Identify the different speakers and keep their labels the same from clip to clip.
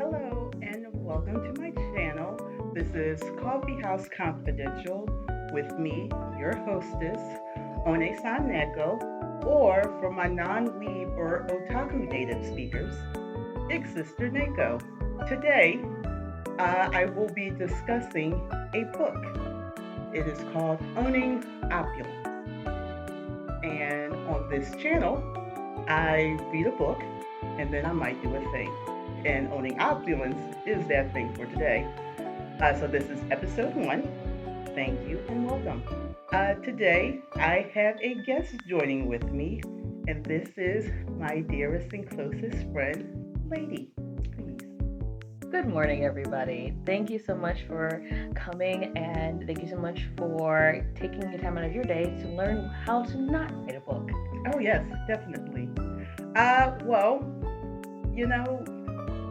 Speaker 1: Hello and welcome to my channel. This is Coffee House Confidential with me, your hostess, One-san Neko, or for my non-weeb or otaku native speakers, Big Sister Neko. Today, I will be discussing a book. It is called Owning Opulence. And on this channel, I read a book and then I might do a thing. And owning opulence is that thing for today. So this is episode 1. Thank you and welcome. Today I have a guest joining with me, and this is my dearest and closest friend, Lady. Please.
Speaker 2: Good morning, everybody. Thank you so much for coming, and thank you so much for taking the time out of your day to learn how to not write a book.
Speaker 1: Oh yes, definitely.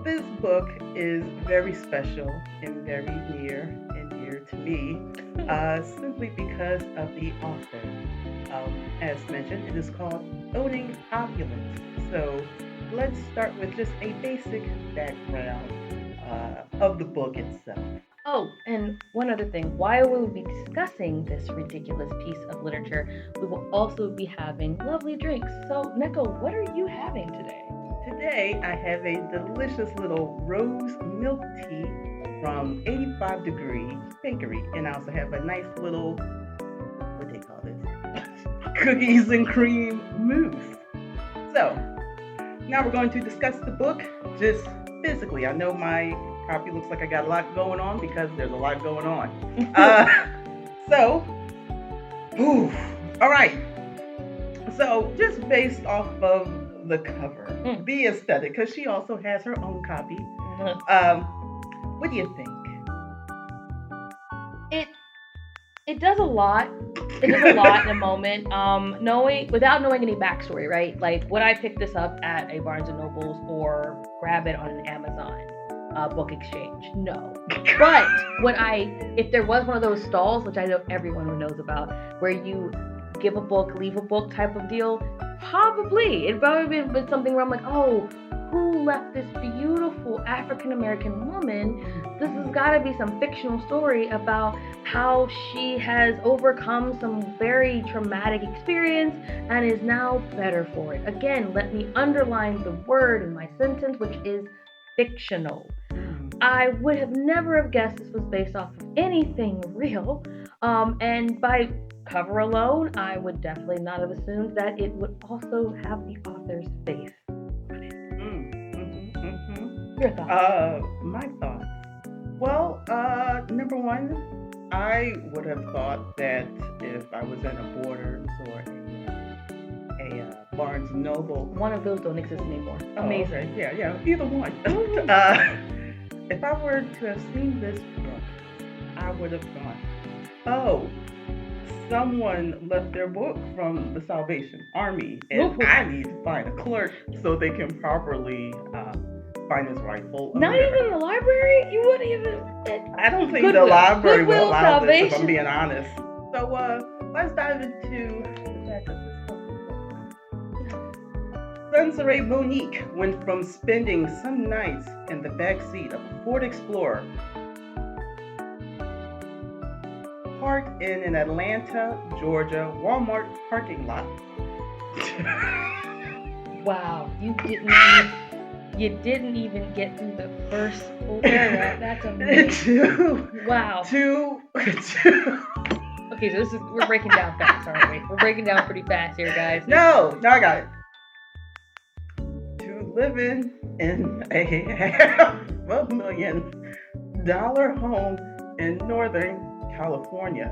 Speaker 1: This book is very special and very near and dear to me, simply because of the author. As mentioned, it is called Owning Opulence. So let's start with just a basic background of the book itself.
Speaker 2: Oh, and one other thing. While we will be discussing this ridiculous piece of literature, we will also be having lovely drinks. So, Neko, what are you having today?
Speaker 1: Today, I have a delicious little rose milk tea from 85 Degree Bakery, and I also have a nice little, what do they call this? Cookies and cream mousse. So, now we're going to discuss the book just physically. I know my copy looks like I got a lot going on because there's a lot going on. So, all right. So, just based off of the cover, the aesthetic, because she also has her own copy. What do you think?
Speaker 2: It does a lot. It does a lot in a moment. Without knowing any backstory, right? Like, would I pick this up at a Barnes and Nobles or grab it on an Amazon book exchange? No. But if there was one of those stalls, which I know everyone knows about, where you give a book, leave a book type of deal, probably. It'd probably been something where I'm like, oh, who left this beautiful African American woman? This has got to be some fictional story about how she has overcome some very traumatic experience and is now better for it. Again, let me underline the word in my sentence, which is fictional. I would have never have guessed this was based off of anything real. And by cover alone, I would definitely not have assumed that it would also have the author's face on it. Your thoughts?
Speaker 1: My thoughts. Well, number one, I would have thought that if I was in a Borders or a Barnes and Noble.
Speaker 2: One of those don't exist anymore.
Speaker 1: Oh,
Speaker 2: Amazing.
Speaker 1: Okay. Yeah, either one. If I were to have seen this book, I would have thought, oh, someone left their book from the Salvation Army, and I need to find a clerk so they can properly find his rightful owner.
Speaker 2: Not even the library? You wouldn't even...
Speaker 1: I don't think the library will allow this, if I'm
Speaker 2: Salvation.
Speaker 1: being honest. So let's dive into the fact of this book. Soncerae Monique went from spending some nights in the backseat of a Ford Explorer parked in an Atlanta, Georgia Walmart parking lot.
Speaker 2: Wow, you didn't even get through the first full paragraph. That's amazing. Wow. Okay, so we're breaking down fast, aren't we? We're breaking down pretty fast here, guys.
Speaker 1: No, I got it. To live in a $500,000 home in Northern California.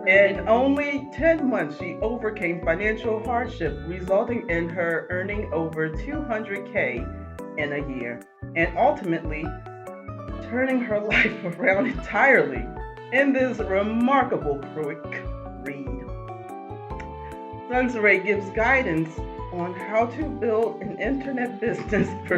Speaker 1: In only 10 months, she overcame financial hardship, resulting in her earning over $200K in a year, and ultimately turning her life around entirely in this remarkable quick read. Soncerae gives guidance on how to build an internet business for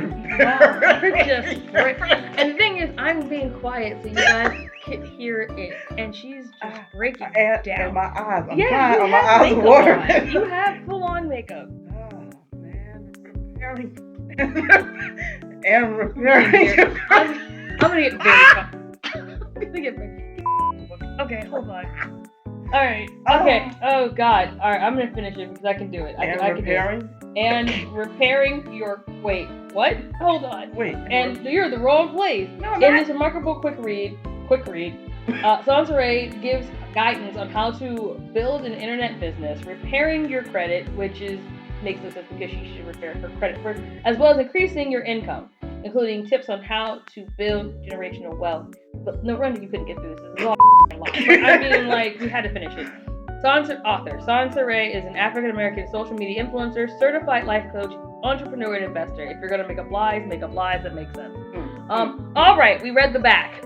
Speaker 2: And the thing is, I'm being quiet so you guys can hear it, and she's just breaking down.
Speaker 1: And my eyes, I'm
Speaker 2: yeah,
Speaker 1: trying,
Speaker 2: you
Speaker 1: my
Speaker 2: have
Speaker 1: eyes are
Speaker 2: makeup
Speaker 1: watering.
Speaker 2: on. You have full-on makeup.
Speaker 1: Oh man, preparing. and repairing.
Speaker 2: I'm gonna get very. I'm gonna get very. Okay, hold on. All right. Okay. Oh God. All right. I'm gonna finish it because I can do it. I can do it. And repairing your what? Hold on.
Speaker 1: Wait.
Speaker 2: And you're the wrong place.
Speaker 1: No,
Speaker 2: in this remarkable quick read, Soncerae gives guidance on how to build an internet business, repairing your credit, which makes no sense because she should repair her credit first, as well as increasing your income, including tips on how to build generational wealth. But no wonder you couldn't get through this. This is all long. But I mean, like, we had to finish it. Author Soncerae is an African-American social media influencer, certified life coach, entrepreneur, and investor. If you're gonna make up lies, that makes sense. All right, we read the back.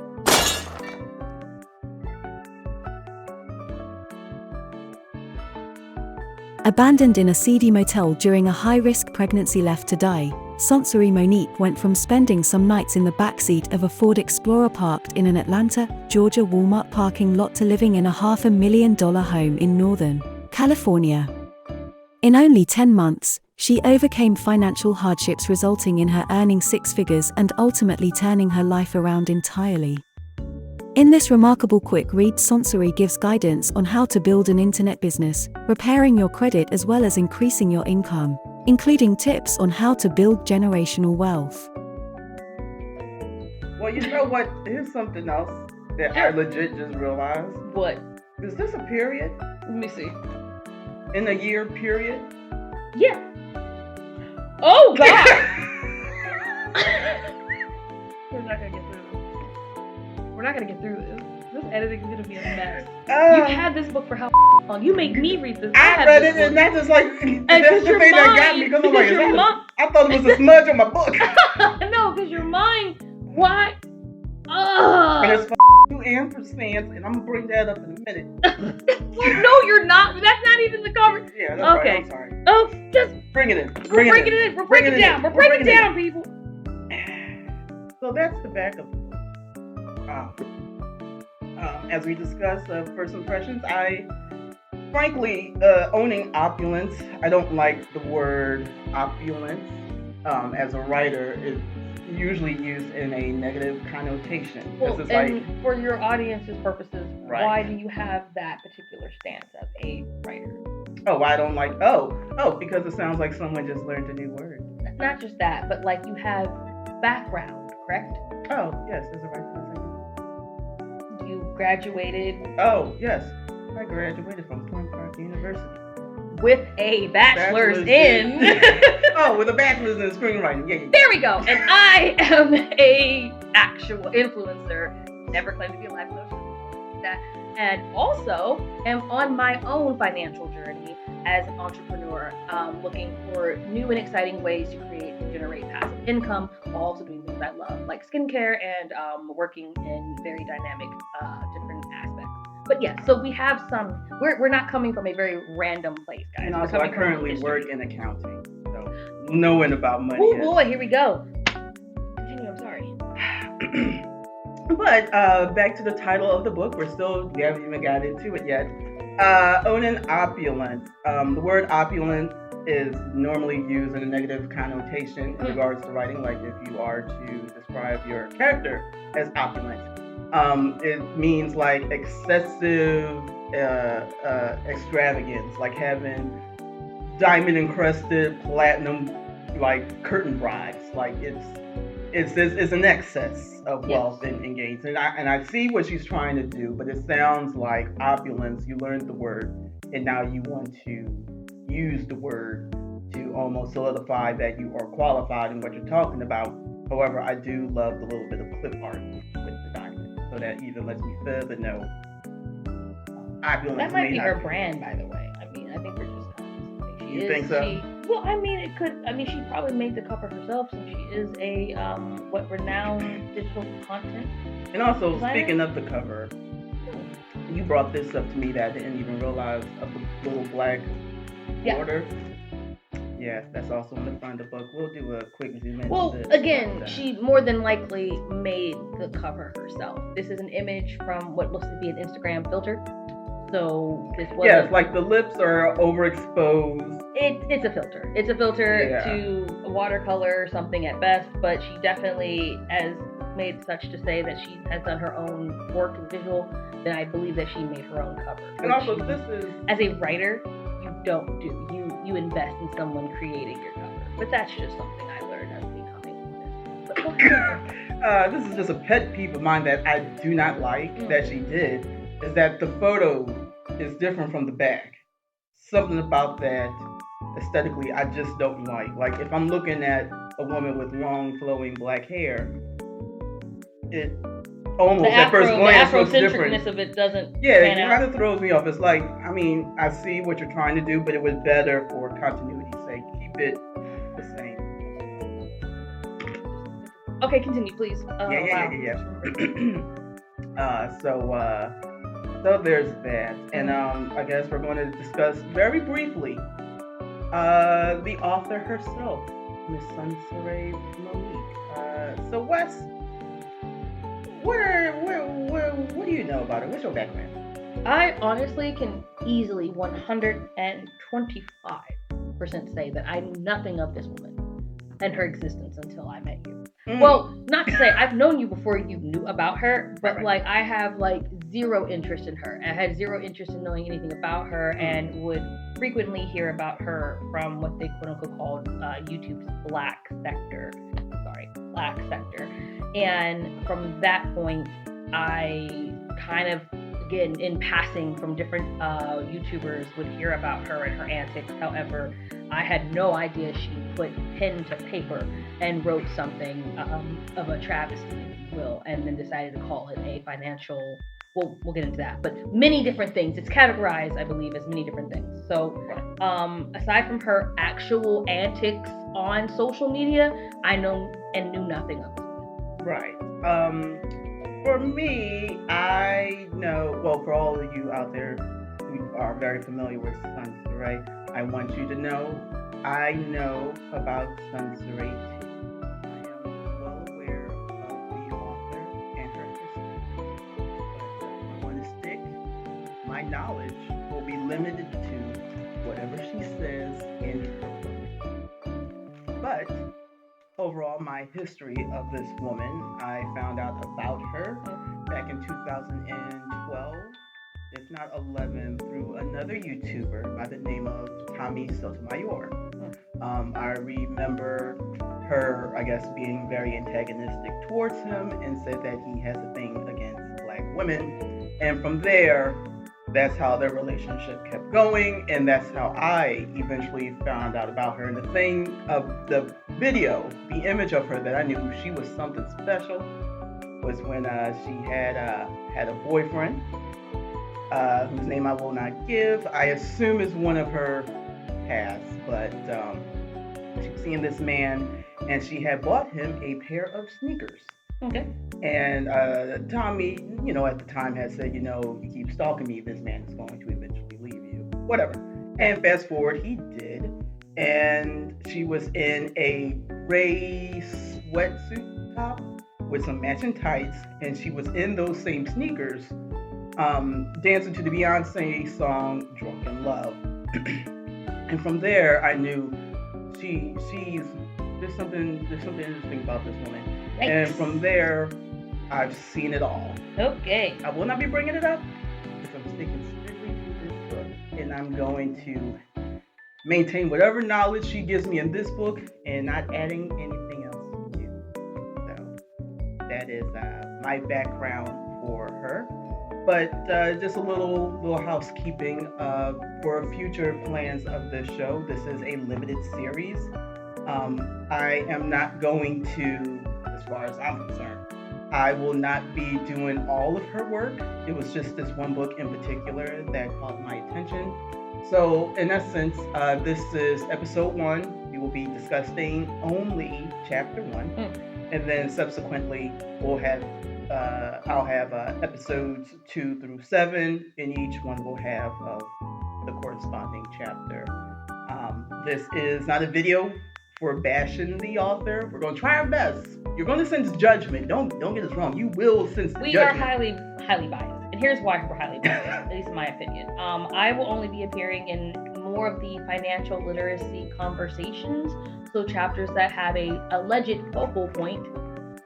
Speaker 3: Abandoned in a seedy motel during a high-risk pregnancy left to die, Soncerae Monique went from spending some nights in the backseat of a Ford Explorer parked in an Atlanta, Georgia Walmart parking lot to living in a $500,000 home in Northern California. In only 10 months, she overcame financial hardships resulting in her earning six figures and ultimately turning her life around entirely. In this remarkable quick read, Soncerae gives guidance on how to build an internet business, repairing your credit as well as increasing your income, including tips on how to build generational wealth.
Speaker 1: Well, you know what? Here's something else that I legit just realized.
Speaker 2: What?
Speaker 1: Is this a period?
Speaker 2: Let me see.
Speaker 1: In a year period?
Speaker 2: Yeah. Oh, God! We're not gonna get through this. We're not gonna get through this. This editing is gonna be a mess. You've had this book for how long? You make me read this.
Speaker 1: I read it, and that's just like that's the thing that got me. Because I'm like, I thought it was a smudge on my book.
Speaker 2: No, because your mind. What?
Speaker 1: And it's ampersands, and I'm gonna bring that up in a minute.
Speaker 2: No, you're not. That's not even the cover.
Speaker 1: Yeah, that's
Speaker 2: okay.
Speaker 1: Right. I'm sorry.
Speaker 2: Oh, just
Speaker 1: bring it in.
Speaker 2: We're breaking it in. We're breaking it down. We're breaking it down, people.
Speaker 1: So that's the back of the book. As we discussed first impressions, frankly, owning Opulence, I don't like the word opulence. As a writer, it's usually used in a negative connotation.
Speaker 2: Well, and for your audience's purposes,
Speaker 1: right.
Speaker 2: Why do you have that particular stance as a writer?
Speaker 1: Oh, I don't like, because it sounds like someone just learned a new word.
Speaker 2: Not just that, but like you have background, correct?
Speaker 1: Oh, yes, there's a right for a second.
Speaker 2: You graduated?
Speaker 1: Oh, yes. I graduated from Plum Park University.
Speaker 2: With a bachelor's in...
Speaker 1: with a bachelor's in screenwriting. Yeah.
Speaker 2: There we go. And I am a actual influencer. Never claimed to be a life coach. And also am on my own financial journey as an entrepreneur, looking for new and exciting ways to create and generate passive income, while also doing things I love, like skincare and working in very dynamic different aspects. But yeah, so we have some, we're not coming from a very random place, guys.
Speaker 1: And also I currently work in accounting, so knowing about money.
Speaker 2: Oh boy, here we go. Continue, I'm sorry.
Speaker 1: But back to the title of the book, we haven't even got into it yet. Owning Opulence. The word opulence is normally used in a negative connotation in regards to writing, like if you are to describe your character as opulent. It means like excessive extravagance, like having diamond encrusted platinum like curtain brides. Like it's an excess of wealth and gains. And I see what she's trying to do, but it sounds like opulence. You learned the word, and now you want to use the word to almost solidify that you are qualified in what you're talking about. However, I do love the little bit of clip art with the diamond, so that even lets me further know opulence.
Speaker 2: That might be her brand, by the way. I mean, I think we're just.
Speaker 1: You think so?
Speaker 2: Well, I mean, it could. I mean, she probably made the cover herself, since she is a renowned digital content.
Speaker 1: And also, speaking of the cover, you brought this up to me that I didn't even realize of the little black border. Yeah, that's also in the front of the book. We'll do a quick zoom in.
Speaker 2: Well, again, she more than likely made the cover herself. This is an image from what looks to be an Instagram filter. So this was
Speaker 1: like the lips are overexposed.
Speaker 2: It's a filter. It's a filter to watercolor or something at best, but she definitely has made such to say that she has done her own work and visual. Then I believe that she made her own cover.
Speaker 1: And also, this is
Speaker 2: as a writer, you don't do. You invest in someone creating your cover. But that's just something I learned as becoming this. But go ahead.
Speaker 1: this is just a pet peeve of mine that I do not like that she did, is that the photo is different from the back. Something about that aesthetically I just don't like. Like if I'm looking at a woman with long flowing black hair, it almost at first glance looks different.
Speaker 2: The Afrocentricness of it doesn't.
Speaker 1: Yeah, it kind of throws me off. It's like, I mean, I see what you're trying to do, but it was better for continuity's sake. Keep it the same.
Speaker 2: Okay, continue, please.
Speaker 1: Yeah. So there's that, and I guess we're going to discuss very briefly the author herself, Miss Soncerae Monique. So Wes, what do you know about her? What's your background?
Speaker 2: I honestly can easily 125% say that I knew nothing of this woman and her existence until I met you. Well, not to say I've known you before you knew about her, but
Speaker 1: right.
Speaker 2: Like I have like zero interest in her. I had zero interest in knowing anything about her and would frequently hear about her from what they quote unquote called YouTube's Black sector. And from that point, I kind of, again, in passing from different YouTubers would hear about her and her antics. However, I had no idea she put pen to paper and wrote something of a travesty, if you will, and then decided to call it a financial, we'll get into that, but many different things. It's categorized, I believe, as many different things. So aside from her actual antics on social media, I know and knew nothing of it.
Speaker 1: Right. For me, I know, well, for all of you out there who are very familiar with Soncerae, I want you to know, I know about Soncerae too. I am well aware of the author and her history. But I want to stick, my knowledge will be limited to whatever she says in her book. But overall, my history of this woman, I found out about her back in 2012, if not 11, through another YouTuber by the name of Tommy Sotomayor. I remember her, I guess, being very antagonistic towards him and said that he has a thing against black women. And from there, that's how their relationship kept going, and that's how I eventually found out about her. And the thing of the video, the image of her that I knew she was something special, was when she had a boyfriend, whose name I will not give. I assume is one of her past, but she was seeing this man, and she had bought him a pair of sneakers.
Speaker 2: Okay.
Speaker 1: And Tommy, at the time had said, you keep stalking me, this man is going to eventually leave you. Whatever. And fast forward, he did. And she was in a gray sweatsuit top with some matching tights. And she was in those same sneakers, dancing to the Beyonce song, Drunk in Love. And from there, I knew there's something interesting about this woman.
Speaker 2: Thanks.
Speaker 1: And from there, I've seen it all.
Speaker 2: Okay.
Speaker 1: I will not be bringing it up because I'm sticking strictly to this book, and I'm going to maintain whatever knowledge she gives me in this book and not adding anything else new. So that is my background for her. But just a little housekeeping for future plans of this show. This is a limited series. I am not going to, as far as I'm concerned, I will not be doing all of her work. It was just this one book in particular that caught my attention. So in essence, this is episode 1. We will be discussing only chapter 1. And then subsequently I'll have episodes 2 through 7, and each one will have the corresponding chapter. This is not a video for bashing the author. We're going to try our best. You're going to sense judgment. Don't get us wrong. You will sense judgment.
Speaker 2: We are highly biased. And here's why we're highly biased, at least in my opinion. I will only be appearing in more of the financial literacy conversations. So chapters that have a alleged focal point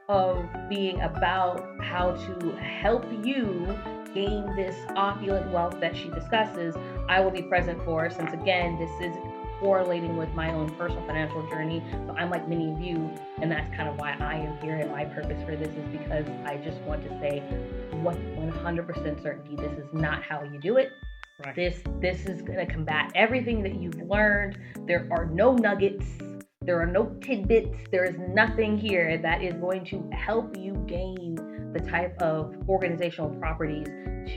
Speaker 2: of being about how to help you gain this opulent wealth that she discusses, I will be present for, since again, this is correlating with my own personal financial journey. So I'm like many of you, and that's kind of why I am here, and my purpose for this is because I just want to say with 100% certainty, this is not how you do it.
Speaker 1: Right.
Speaker 2: This is going to combat everything that you've learned. There are no nuggets. There are no tidbits. There is nothing here that is going to help you gain the type of organizational properties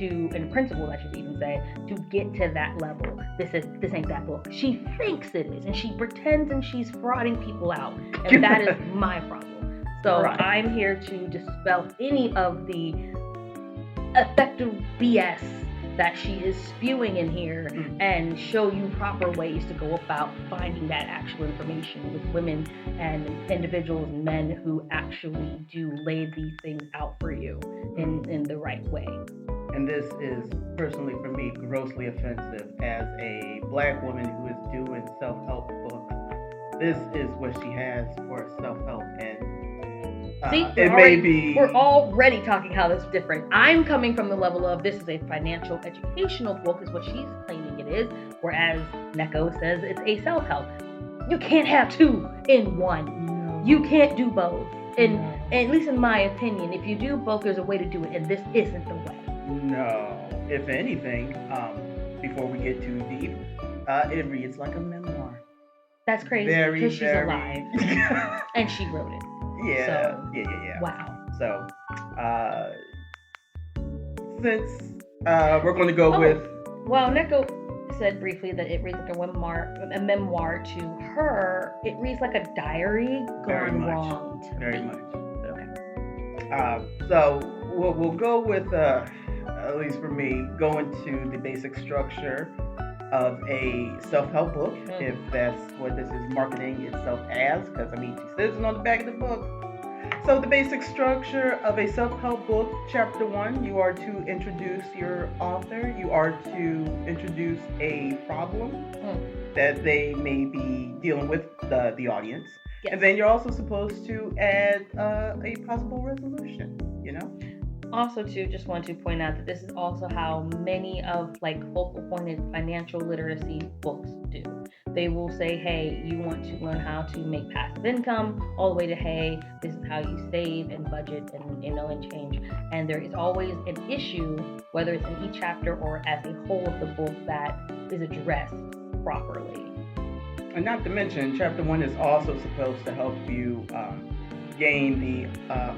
Speaker 2: and principles, I should even say, to get to that level. This ain't that book. She thinks it is, and she pretends, and she's frauding people out, and that is my problem. So
Speaker 1: Right.
Speaker 2: I'm here to dispel any of the effective BS that she is spewing in here and show you proper ways to go about finding that actual information with women and individuals and men who actually do lay these things out for you in the right way.
Speaker 1: And this is personally for me grossly offensive as a black woman who is doing self-help books. This is what she has for self-help, and
Speaker 2: See, we're already talking how that's different. I'm coming from the level of this is a financial educational book, is what she's claiming it is, whereas Neko says it's a self-help. You can't have two in one.
Speaker 1: No.
Speaker 2: You can't do both. And
Speaker 1: No.
Speaker 2: at least in my opinion, if you do both, there's a way to do it, and this isn't the way.
Speaker 1: No. If anything, before we get too deep, it reads like a memoir.
Speaker 2: That's crazy because she's alive and she wrote it.
Speaker 1: Yeah.
Speaker 2: So,
Speaker 1: Yeah.
Speaker 2: Wow.
Speaker 1: So, since we're going to go with.
Speaker 2: Well, Neko said briefly that it reads like a memoir to her. It reads like a diary gone wrong to
Speaker 1: Very
Speaker 2: me.
Speaker 1: much.
Speaker 2: But okay.
Speaker 1: So we'll go with, at least for me, going to the basic structure of a self-help book, if that's what this is marketing itself as, because she says it on the back of the book. So the basic structure of a self-help book, chapter 1, you are to introduce your author. You are to introduce a problem that they may be dealing with, the audience. Yes. And then you're also supposed to add a possible resolution,
Speaker 2: Also, too, just want to point out that this is also how many of focal pointed financial literacy books do. They will say, hey, you want to learn how to make passive income, all the way to, hey, this is how you save and budget and change. And there is always an issue, whether it's in each chapter or as a whole of the book, that is addressed properly.
Speaker 1: And not to mention, chapter 1 is also supposed to help you gain the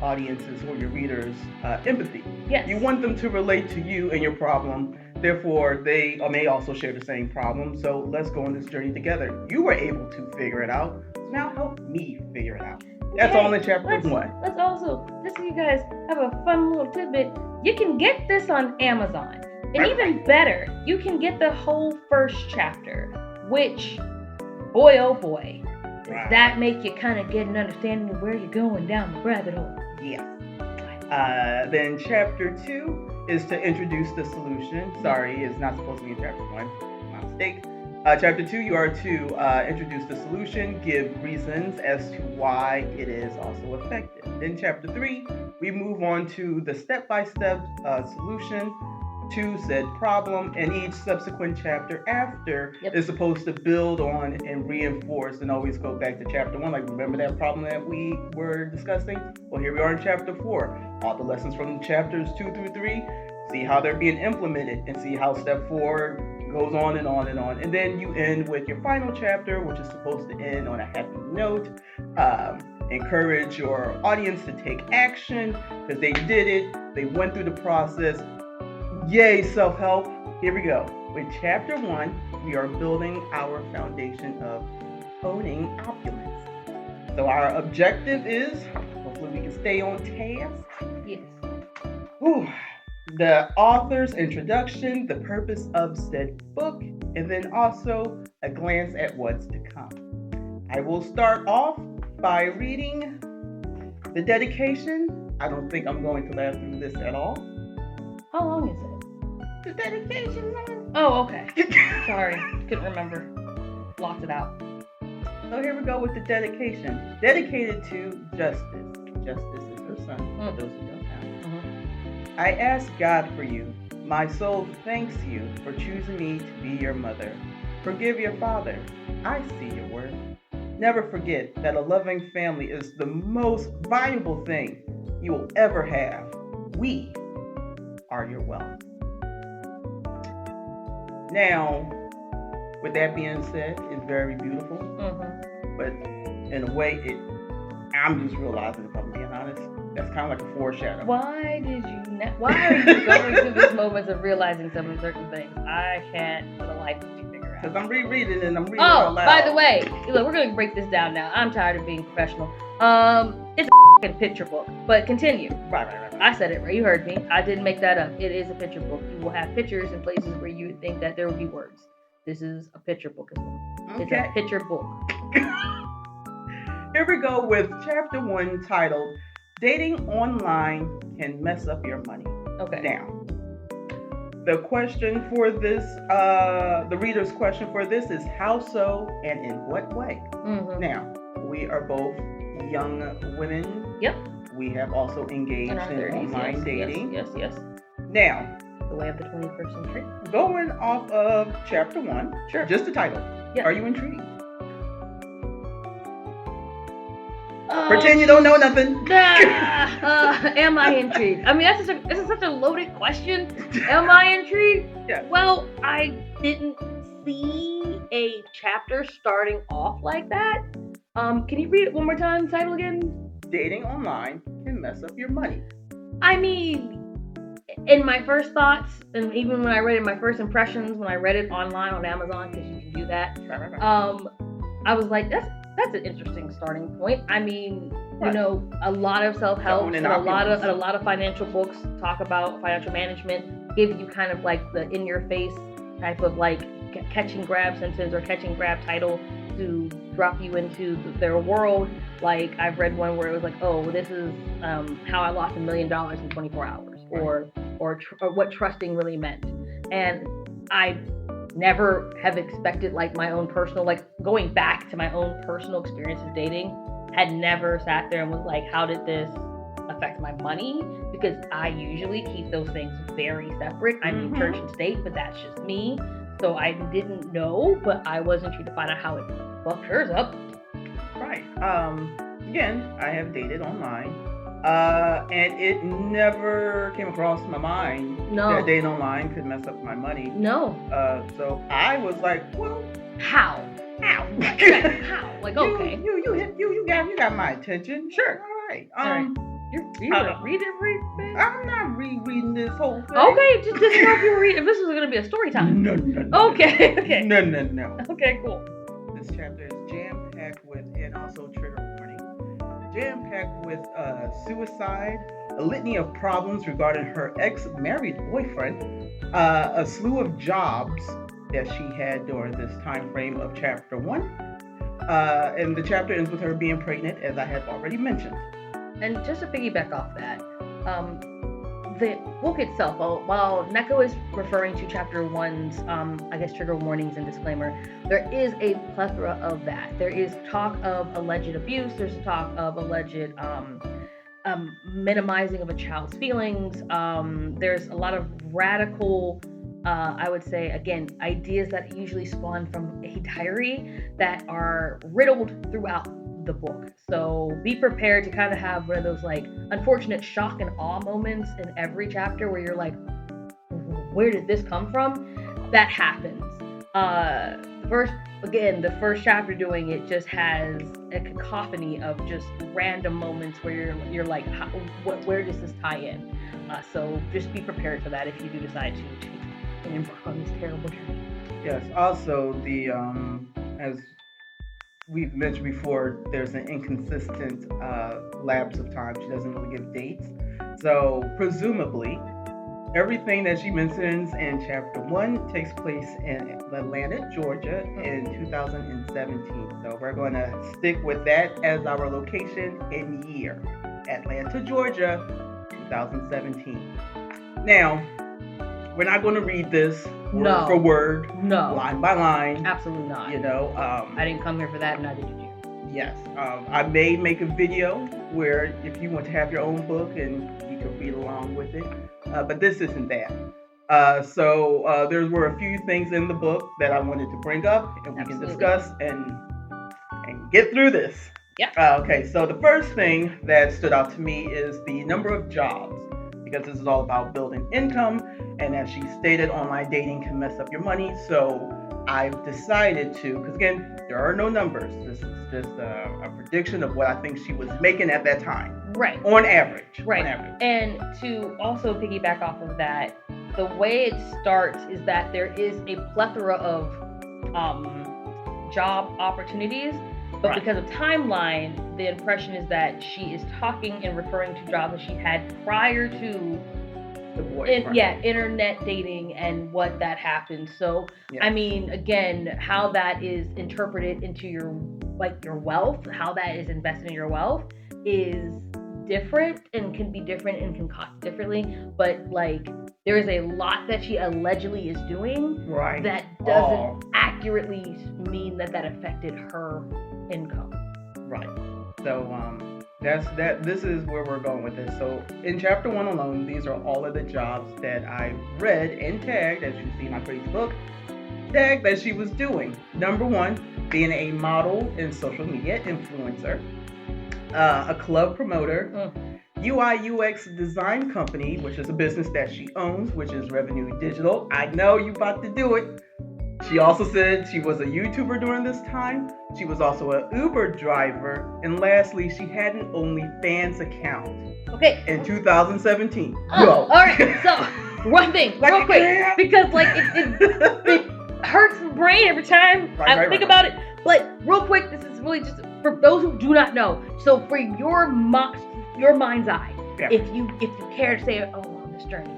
Speaker 1: audience's or your readers' empathy.
Speaker 2: Yes.
Speaker 1: You want them to relate to you and your problem. Therefore, they may also share the same problem. So let's go on this journey together. You were able to figure it out. So now help me figure it out. That's all in chapter 1.
Speaker 2: Let's also, just so you guys have a fun little tidbit, you can get this on Amazon. And even better, you can get the whole first chapter, which, boy, oh boy, does that make you kind of get an understanding of where you're going down the rabbit hole.
Speaker 1: Yeah. Then chapter 2 is to introduce the solution. Sorry, it's not supposed to be in chapter 1. My mistake. Chapter 2, you are to introduce the solution, give reasons as to why it is also effective. Then chapter 3, we move on to the step-by-step solution to said problem, and each subsequent chapter after is supposed to build on and reinforce and always go back to chapter 1. Remember that problem that we were discussing? Well, here we are in chapter 4. All the lessons from chapters 2 through 3, see how they're being implemented and see how step 4 goes on and on and on. And then you end with your final chapter, which is supposed to end on a happy note. Encourage your audience to take action because they did it. They went through the process. Yay, self-help. Here we go. With chapter 1, we are building our foundation of owning opulence. So our objective is, hopefully we can stay on task.
Speaker 2: Yes.
Speaker 1: The author's introduction, the purpose of said book, and then also a glance at what's to come. I will start off by reading the dedication. I don't think I'm going to laugh through this at all.
Speaker 2: How long is it?
Speaker 1: The dedication.
Speaker 2: Oh, okay. Sorry. couldn't remember. Blocked it out.
Speaker 1: So here we go with the dedication. Dedicated to Justice. Justice is her son, for those who don't know.
Speaker 2: Mm-hmm.
Speaker 1: I ask God for you. My soul thanks you for choosing me to be your mother. Forgive your father. I see your worth. Never forget that a loving family is the most valuable thing you will ever have. We are your wealth. Now, with that being said, it's very beautiful,
Speaker 2: Mm-hmm.
Speaker 1: but in a way, I'm just realizing, if I'm being honest, that's kind of like a foreshadow.
Speaker 2: Why are you going through these moments of realizing some certain things? I can't for the life of you figure out.
Speaker 1: Because I'm rereading and I'm reading it out loud.
Speaker 2: By the way, look, we're gonna break this down now. I'm tired of being professional. It's a fucking picture book, but continue.
Speaker 1: Right.
Speaker 2: I said it right. You heard me. I didn't make that up. It is a picture book. You will have pictures in places where you would think that there would be words. This is a picture book as well.
Speaker 1: Okay.
Speaker 2: It's a picture book.
Speaker 1: Here we go with chapter 1 titled Dating Online Can Mess Up Your Money.
Speaker 2: Okay.
Speaker 1: Now, the question for this, the reader's question for this is how so and in what way?
Speaker 2: Mm-hmm.
Speaker 1: Now, we are both young women.
Speaker 2: Yep.
Speaker 1: We have also engaged in
Speaker 2: 30s,
Speaker 1: online
Speaker 2: yes,
Speaker 1: dating.
Speaker 2: Yes.
Speaker 1: Now,
Speaker 2: The way of the 21st century.
Speaker 1: going off of chapter 1,
Speaker 2: Sure.
Speaker 1: just the title.
Speaker 2: Yeah.
Speaker 1: Are you intrigued? Pretend you don't know nothing.
Speaker 2: Am I intrigued? I mean, this is such a loaded question. Am I intrigued?
Speaker 1: Yeah.
Speaker 2: Well, I didn't see a chapter starting off like that. Can you read it one more time? Title again?
Speaker 1: Dating online can mess up your money.
Speaker 2: I mean, in my first thoughts, and even when I read it, my first impressions when I read it online on Amazon, because you can do that.
Speaker 1: Right.
Speaker 2: I was like, that's an interesting starting point. I mean,
Speaker 1: Right.
Speaker 2: you know, a lot of self-help
Speaker 1: Someone
Speaker 2: and
Speaker 1: in
Speaker 2: a lot
Speaker 1: Opulence.
Speaker 2: of financial books talk about financial management, give you kind of like the in-your-face type of like catch and grab sentence or catch and grab title to drop you into their world. Like I've read one where it was like, oh, this is how I lost $1 million in 24 hours, or what trusting really meant. And I never have expected like my own personal, like going back to my own personal experience of dating, had never sat there and was like, how did this affect my money? Because I usually keep those things very separate. I mean, church and state, but that's just me. So I didn't know, but I was intrigued to find out how it fucked hers up.
Speaker 1: Right. Again, I have dated online. And it never came across my mind that dating online could mess up my money.
Speaker 2: No.
Speaker 1: So I was like, well,
Speaker 2: How?
Speaker 1: how?
Speaker 2: How? Like, okay.
Speaker 1: You got my attention.
Speaker 2: Sure.
Speaker 1: All right.
Speaker 2: You gonna read everything?
Speaker 1: I'm not rereading this whole thing.
Speaker 2: Okay, just didn't know if you were reading. If this was gonna be a story time.
Speaker 1: No.
Speaker 2: Okay.
Speaker 1: No.
Speaker 2: Okay, cool.
Speaker 1: This chapter is jam-packed with, and also trigger warning, jam-packed with suicide, a litany of problems regarding her ex-married boyfriend, a slew of jobs that she had during this time frame of chapter 1. And the chapter ends with her being pregnant, as I have already mentioned.
Speaker 2: And just to piggyback off that, the book itself, while Neko is referring to chapter 1's, I guess, trigger warnings and disclaimer, there is a plethora of that. There is talk of alleged abuse. There's talk of alleged minimizing of a child's feelings. There's a lot of radical, I would say, again, ideas that usually spawn from a diary that are riddled throughout the book. So be prepared to kind of have one of those like unfortunate shock and awe moments in every chapter where you're like, where did this come from? That happens. The first chapter doing it just has a cacophony of just random moments where you're like, where does this tie in? So just be prepared for that if you do decide to embark on this terrible journey.
Speaker 1: Yes. Also, the as we've mentioned before, there's an inconsistent lapse of time. She doesn't really give dates. So presumably, everything that she mentions in chapter 1 takes place in Atlanta, Georgia in 2017. So we're going to stick with that as our location and year. Atlanta, Georgia, 2017. Now, we're not going to read this word
Speaker 2: No.
Speaker 1: for word,
Speaker 2: No.
Speaker 1: line by line.
Speaker 2: Absolutely not.
Speaker 1: You know,
Speaker 2: I didn't come here for that, and neither did you.
Speaker 1: yes, I may make a video where if you want to have your own book and you can read along with it, but this isn't that. So there were a few things in the book that I wanted to bring up, and we
Speaker 2: Absolutely.
Speaker 1: can discuss and get through this.
Speaker 2: Yeah.
Speaker 1: Okay, so the first thing that stood out to me is the number of jobs, because this is all about building income, and as she stated, online dating can mess up your money. So I've decided to, because again, there are no numbers. This is just a prediction of what I think she was making at that time.
Speaker 2: Right.
Speaker 1: On average.
Speaker 2: Right.
Speaker 1: On average.
Speaker 2: And to also piggyback off of that, the way it starts is that there is a plethora of job opportunities, but
Speaker 1: Right.
Speaker 2: because of timeline, the impression is that she is talking and referring to jobs that she had prior to
Speaker 1: The boyfriend.
Speaker 2: internet dating and what that happened. So
Speaker 1: Yes.
Speaker 2: I mean, again, how that is interpreted into your wealth, how that is invested in your wealth is different and can be different and can cost differently. But like, there is a lot that she allegedly is doing
Speaker 1: Right.
Speaker 2: that doesn't accurately mean that affected her income.
Speaker 1: Right. So that's that. This is where we're going with this. So in chapter 1 alone, these are all of the jobs that I read and tagged, as you see in my Facebook, tagged that she was doing. Number 1, being a model and social media influencer, a club promoter, UI UX design company, which is a business that she owns, which is Revenue Digital. I know you about to do it. She also said she was a YouTuber during this time. She was also an Uber driver. And lastly, she had an OnlyFans account.
Speaker 2: Okay.
Speaker 1: In 2017.
Speaker 2: All right. So one thing, real quick, because like it hurts my brain every time I think about it. But real quick, this is really just for those who do not know. So for your mind's eye, if you care to say, oh, on this journey,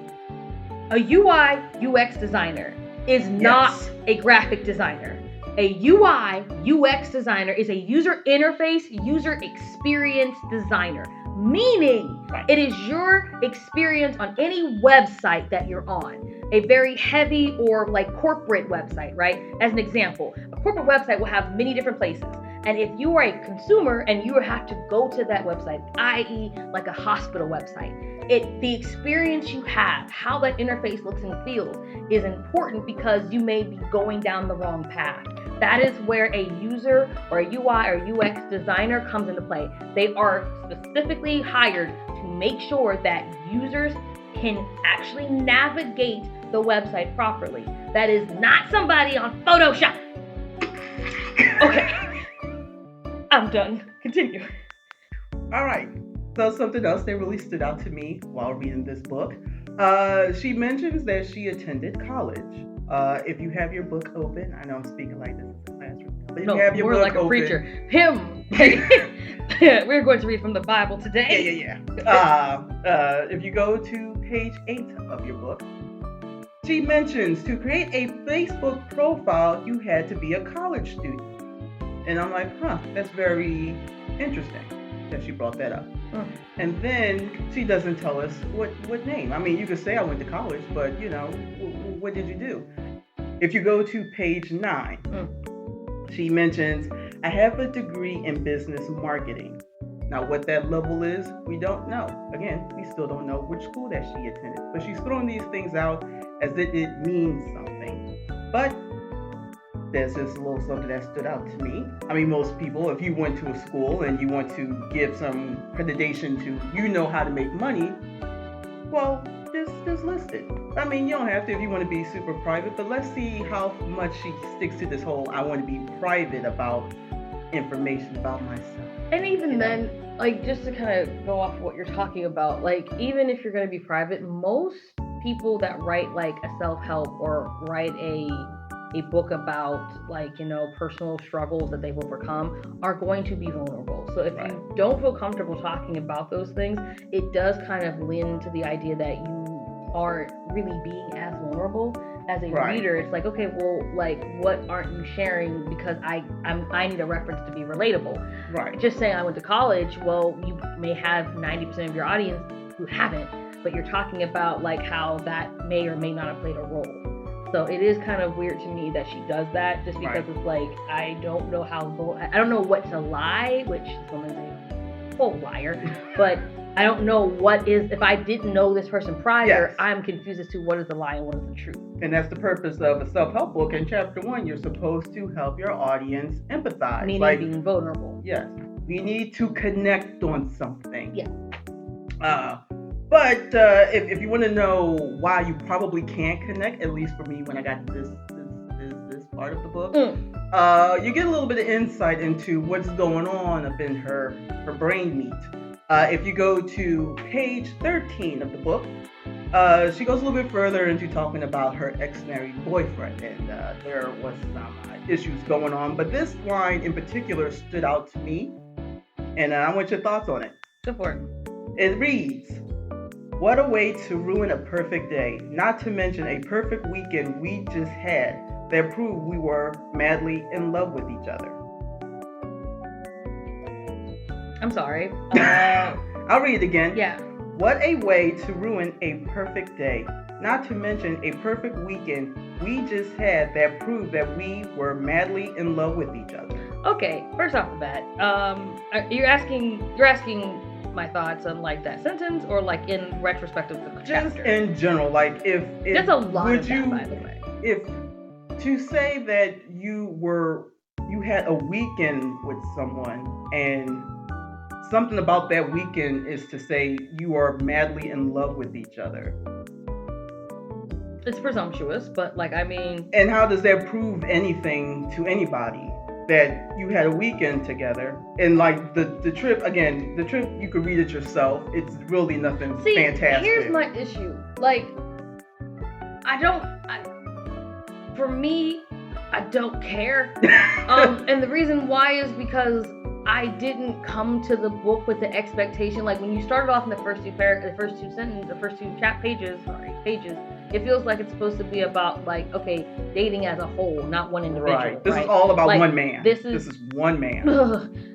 Speaker 2: a UI UX designer is not a graphic designer. A UI UX designer is a user interface, user experience designer, meaning it is your experience on any website that you're on. A very heavy or like corporate website, right? As an example, a corporate website will have many different places. And if you are a consumer and you have to go to that website, i.e. like a hospital website, the experience you have, how that interface looks and feels is important because you may be going down the wrong path. That is where a user or a UI or UX designer comes into play. They are specifically hired to make sure that users can actually navigate the website properly. That is not somebody on Photoshop. Okay. I'm done. Continue.
Speaker 1: All right. So something else that really stood out to me while reading this book, she mentions that she attended college. If you have your book open, I know I'm speaking like this is a classroom, but if you have your
Speaker 2: we're
Speaker 1: book
Speaker 2: like a
Speaker 1: open,
Speaker 2: preacher. Him. We're going to read from the Bible today.
Speaker 1: Yeah. If you go to page 8 of your book, she mentions to create a Facebook profile, you had to be a college student. And I'm like, that's very interesting that she brought that up. And then she doesn't tell us what name. I mean, you could say I went to college, but you know, what did you do? If you go to page 9, she mentions, I have a degree in business marketing. Now, what that level is, we don't know. Again, we still don't know which school that she attended. But she's throwing these things out as if it means something. But there's just a little something that stood out to me. I mean, most people, if you went to a school and you want to give some accreditation to, you know how to make money, well, just list it. I mean, you don't have to if you want to be super private, but let's see how much she sticks to this whole, I want to be private about information about myself.
Speaker 2: And even then, like, just to kind of go off what you're talking about, like, even if you're going to be private, most people that write like a self-help or write a book about, like, you know, personal struggles that they've overcome are going to be vulnerable. So if you don't feel comfortable talking about those things, it does kind of lend to the idea that you aren't really being as vulnerable as a reader. It's like, okay, well, like, what aren't you sharing? Because I need a reference to be relatable. Just saying I went to college, well, you may have 90% of your audience who haven't. but you're talking about like how that may or may not have played a role. So it is kind of weird to me that she does that, just because it's like I don't know I don't know what to lie, which this woman's a whole liar, but I don't know what is, if I didn't know this person prior, I'm confused as to what is the lie and what is the truth.
Speaker 1: And that's the purpose of a self-help book. In chapter 1, you're supposed to help your audience empathize.
Speaker 2: Meaning like, being vulnerable.
Speaker 1: Yes. We need to connect on something.
Speaker 2: Yeah.
Speaker 1: But if you want to know why you probably can't connect, at least for me when I got to this part of the book, you get a little bit of insight into what's going on up in her brain meat. If you go to page 13 of the book, she goes a little bit further into talking about her ex-married boyfriend, and there was some issues going on. But this line in particular stood out to me, and I want your thoughts on it.
Speaker 2: Go for it.
Speaker 1: It reads, "What a way to ruin a perfect day, not to mention a perfect weekend we just had that proved we were madly in love with each other."
Speaker 2: I'm sorry.
Speaker 1: I'll read it again.
Speaker 2: Yeah.
Speaker 1: What a way to ruin a perfect day, not to mention a perfect weekend we just had that proved that we were madly in love with each other.
Speaker 2: Okay, first off the bat, you're asking my thoughts on like that sentence, or like in retrospect of the chapter?
Speaker 1: Just in general, like if
Speaker 2: there's a lot of that, by the way.
Speaker 1: If to say that you had a weekend with someone and something about that weekend is to say you are madly in love with each other.
Speaker 2: It's presumptuous, but like, I mean...
Speaker 1: And how does that prove anything to anybody? That you had a weekend together, and like the trip, you could read it yourself. It's really nothing fantastic.
Speaker 2: Here's my issue. Like, for me, I don't care. And the reason why is because I didn't come to the book with the expectation. Like when you started off in the first two pages, it feels like it's supposed to be about like, okay, dating as a whole, not one individual.
Speaker 1: Right. This is all about like, one man.
Speaker 2: This is
Speaker 1: one man.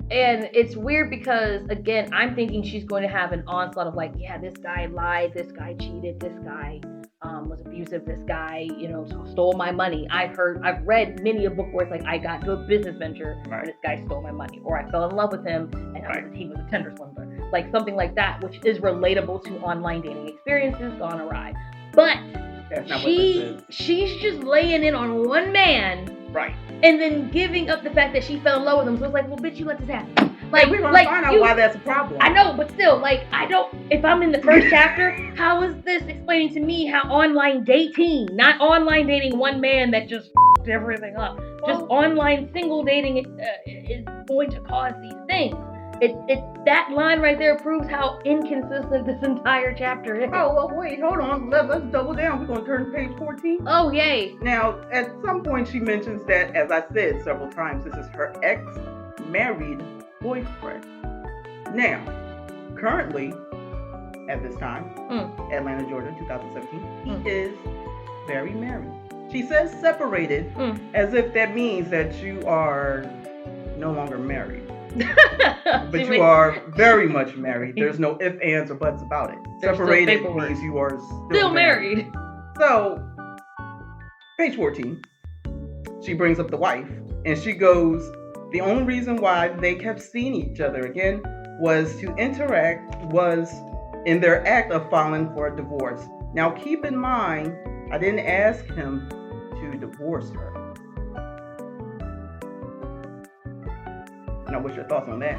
Speaker 2: And it's weird because again, I'm thinking she's going to have an onslaught of like, yeah, this guy lied, this guy cheated, this guy was abusive, this guy, stole my money. I've read many a book where it's like I got into a business venture and this guy stole my money, or I fell in love with him and he was a tender swindler, like something like that, which is relatable to online dating experiences gone awry. But
Speaker 1: that's not what this is.
Speaker 2: She's just laying in on one man,
Speaker 1: right?
Speaker 2: And then giving up the fact that she fell in love with him. So it's like, well, bitch, you let this happen.
Speaker 1: Like, we're gonna find out why that's a problem.
Speaker 2: I know, but still, like, if I'm in the first chapter, how is this explaining to me how online dating, not online dating one man that just f***ed everything up, just online single dating is going to cause these things? That line right there proves how inconsistent this entire chapter is.
Speaker 1: Oh, well, wait, hold on. Let's double down. We're going to turn to page 14.
Speaker 2: Oh, yay.
Speaker 1: Now, at some point, she mentions that, as I said several times, this is her ex-married boyfriend. Now, currently, at this time, Atlanta, Georgia, 2017, he is very married. She says separated, as if that means that you are no longer married. But you are very much married. There's no ifs, ands, or buts about it. Separated means you are still married. So, page 14, she brings up the wife, and she goes, the only reason why they kept seeing each other again was in their act of filing for a divorce. Now, keep in mind, I didn't ask him to divorce her. Now, what's your thoughts on that?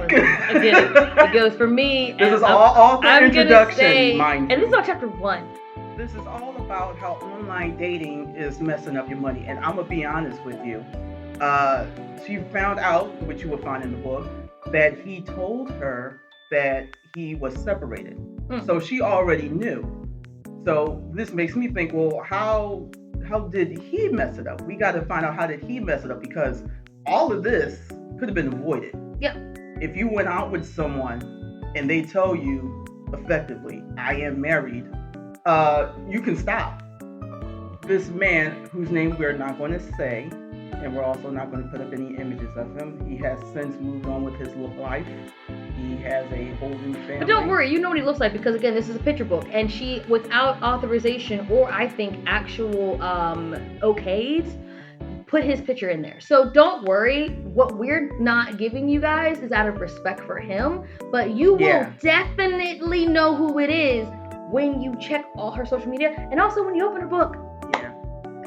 Speaker 2: Again, it goes for me.
Speaker 1: This is all for introduction, mind you.
Speaker 2: And this is all chapter 1.
Speaker 1: This is all about how online dating is messing up your money. And I'm going to be honest with you. She found out, which you will find in the book, that he told her that he was separated. So she already knew. So this makes me think, well, how did he mess it up? We got to find out how did he mess it up, because all of this could have been avoided.
Speaker 2: Yeah.
Speaker 1: If you went out with someone and they tell you effectively, I am married, you can stop. This man, whose name we're not going to say, and we're also not going to put up any images of him, he has since moved on with his life. He he has a whole new family.
Speaker 2: But don't worry, you know what he looks like because again, this is a picture book, and she, without authorization or I think actual okays, put his picture in there. So don't worry. What we're not giving you guys is out of respect for him, but you will definitely know who it is when you check all her social media and also when you open her book.
Speaker 1: Yeah.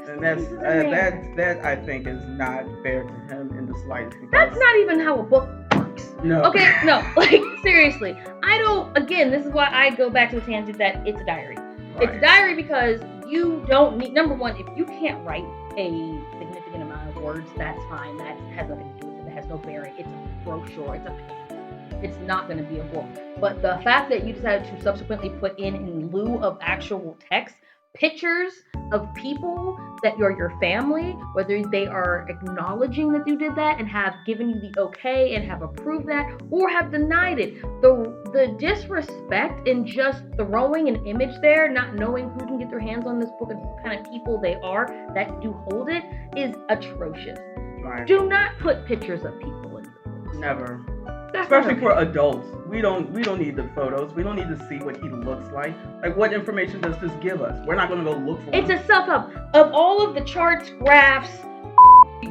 Speaker 1: And that I think is not fair to him in the slightest.
Speaker 2: That's not even how a book works.
Speaker 1: No.
Speaker 2: Okay, no, like seriously. Again, this is why I go back to the tangent that it's a diary. Right. It's a diary because you don't need, number one, if you can't write a significant amount of words, that's fine. That has nothing to do with it. That has no bearing. It's a brochure. It's a pamphlet. It's not going to be a book. But the fact that you decided to subsequently put in lieu of actual text, pictures of people that you're your family, whether they are acknowledging that you did that and have given you the okay and have approved that or have denied it. The disrespect in just throwing an image there, not knowing who can get their hands on this book and what kind of people they are that do hold it is atrocious.
Speaker 1: Right.
Speaker 2: Do not put pictures of people in your books.
Speaker 1: Never.
Speaker 2: That's
Speaker 1: especially for adults. We don't need the photos. We don't need to see what he looks like. Like, what information does this give us? We're not going to go look for
Speaker 2: It's a self-help. Of all of the charts, graphs,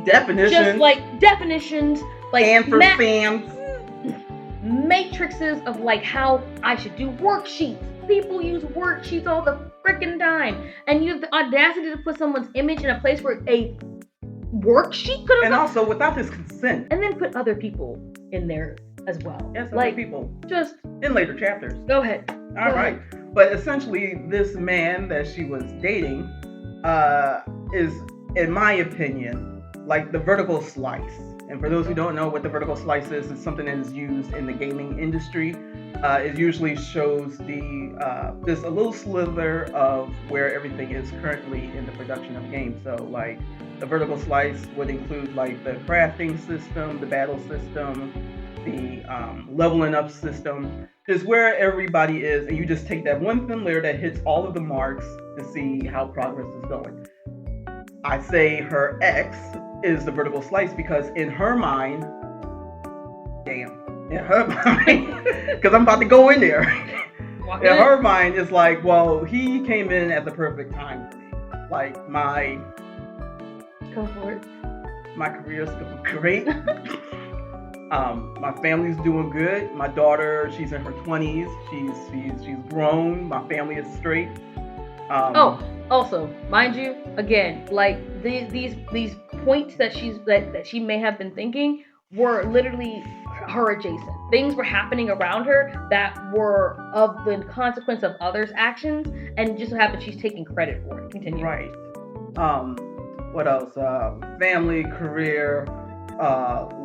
Speaker 1: definitions,
Speaker 2: just like definitions, like
Speaker 1: ampersands,
Speaker 2: matrices of like how I should do worksheets. People use worksheets all the freaking time, and you have the audacity to put someone's image in a place where a worksheet could have.
Speaker 1: And also without his consent.
Speaker 2: And then put other people in there as well.
Speaker 1: Yes,
Speaker 2: like
Speaker 1: other people.
Speaker 2: Just
Speaker 1: in later chapters.
Speaker 2: Go ahead.
Speaker 1: All right. But essentially, this man that she was dating is, in my opinion, like the vertical slice. And for those who don't know what the vertical slice is, it's something that is used in the gaming industry. It usually shows just a little slither of where everything is currently in the production of games. So like the vertical slice would include like the crafting system, the battle system, the leveling up system, is where everybody is, and you just take that one thin layer that hits all of the marks to see how progress is going. I say her ex is the vertical slice because in her mind, in her mind, because I'm about to go in there, in her mind it's like, well, he came in at the perfect time for me. Like my career's going great. My family's doing good. My daughter, she's in her 20s. She's grown. My family is straight.
Speaker 2: Also, mind you, again, like these points that she may have been thinking were literally her adjacent. Things were happening around her that were of the consequence of others' actions, and just so happened she's taking credit for it. Continue.
Speaker 1: Right. What else? Family, career,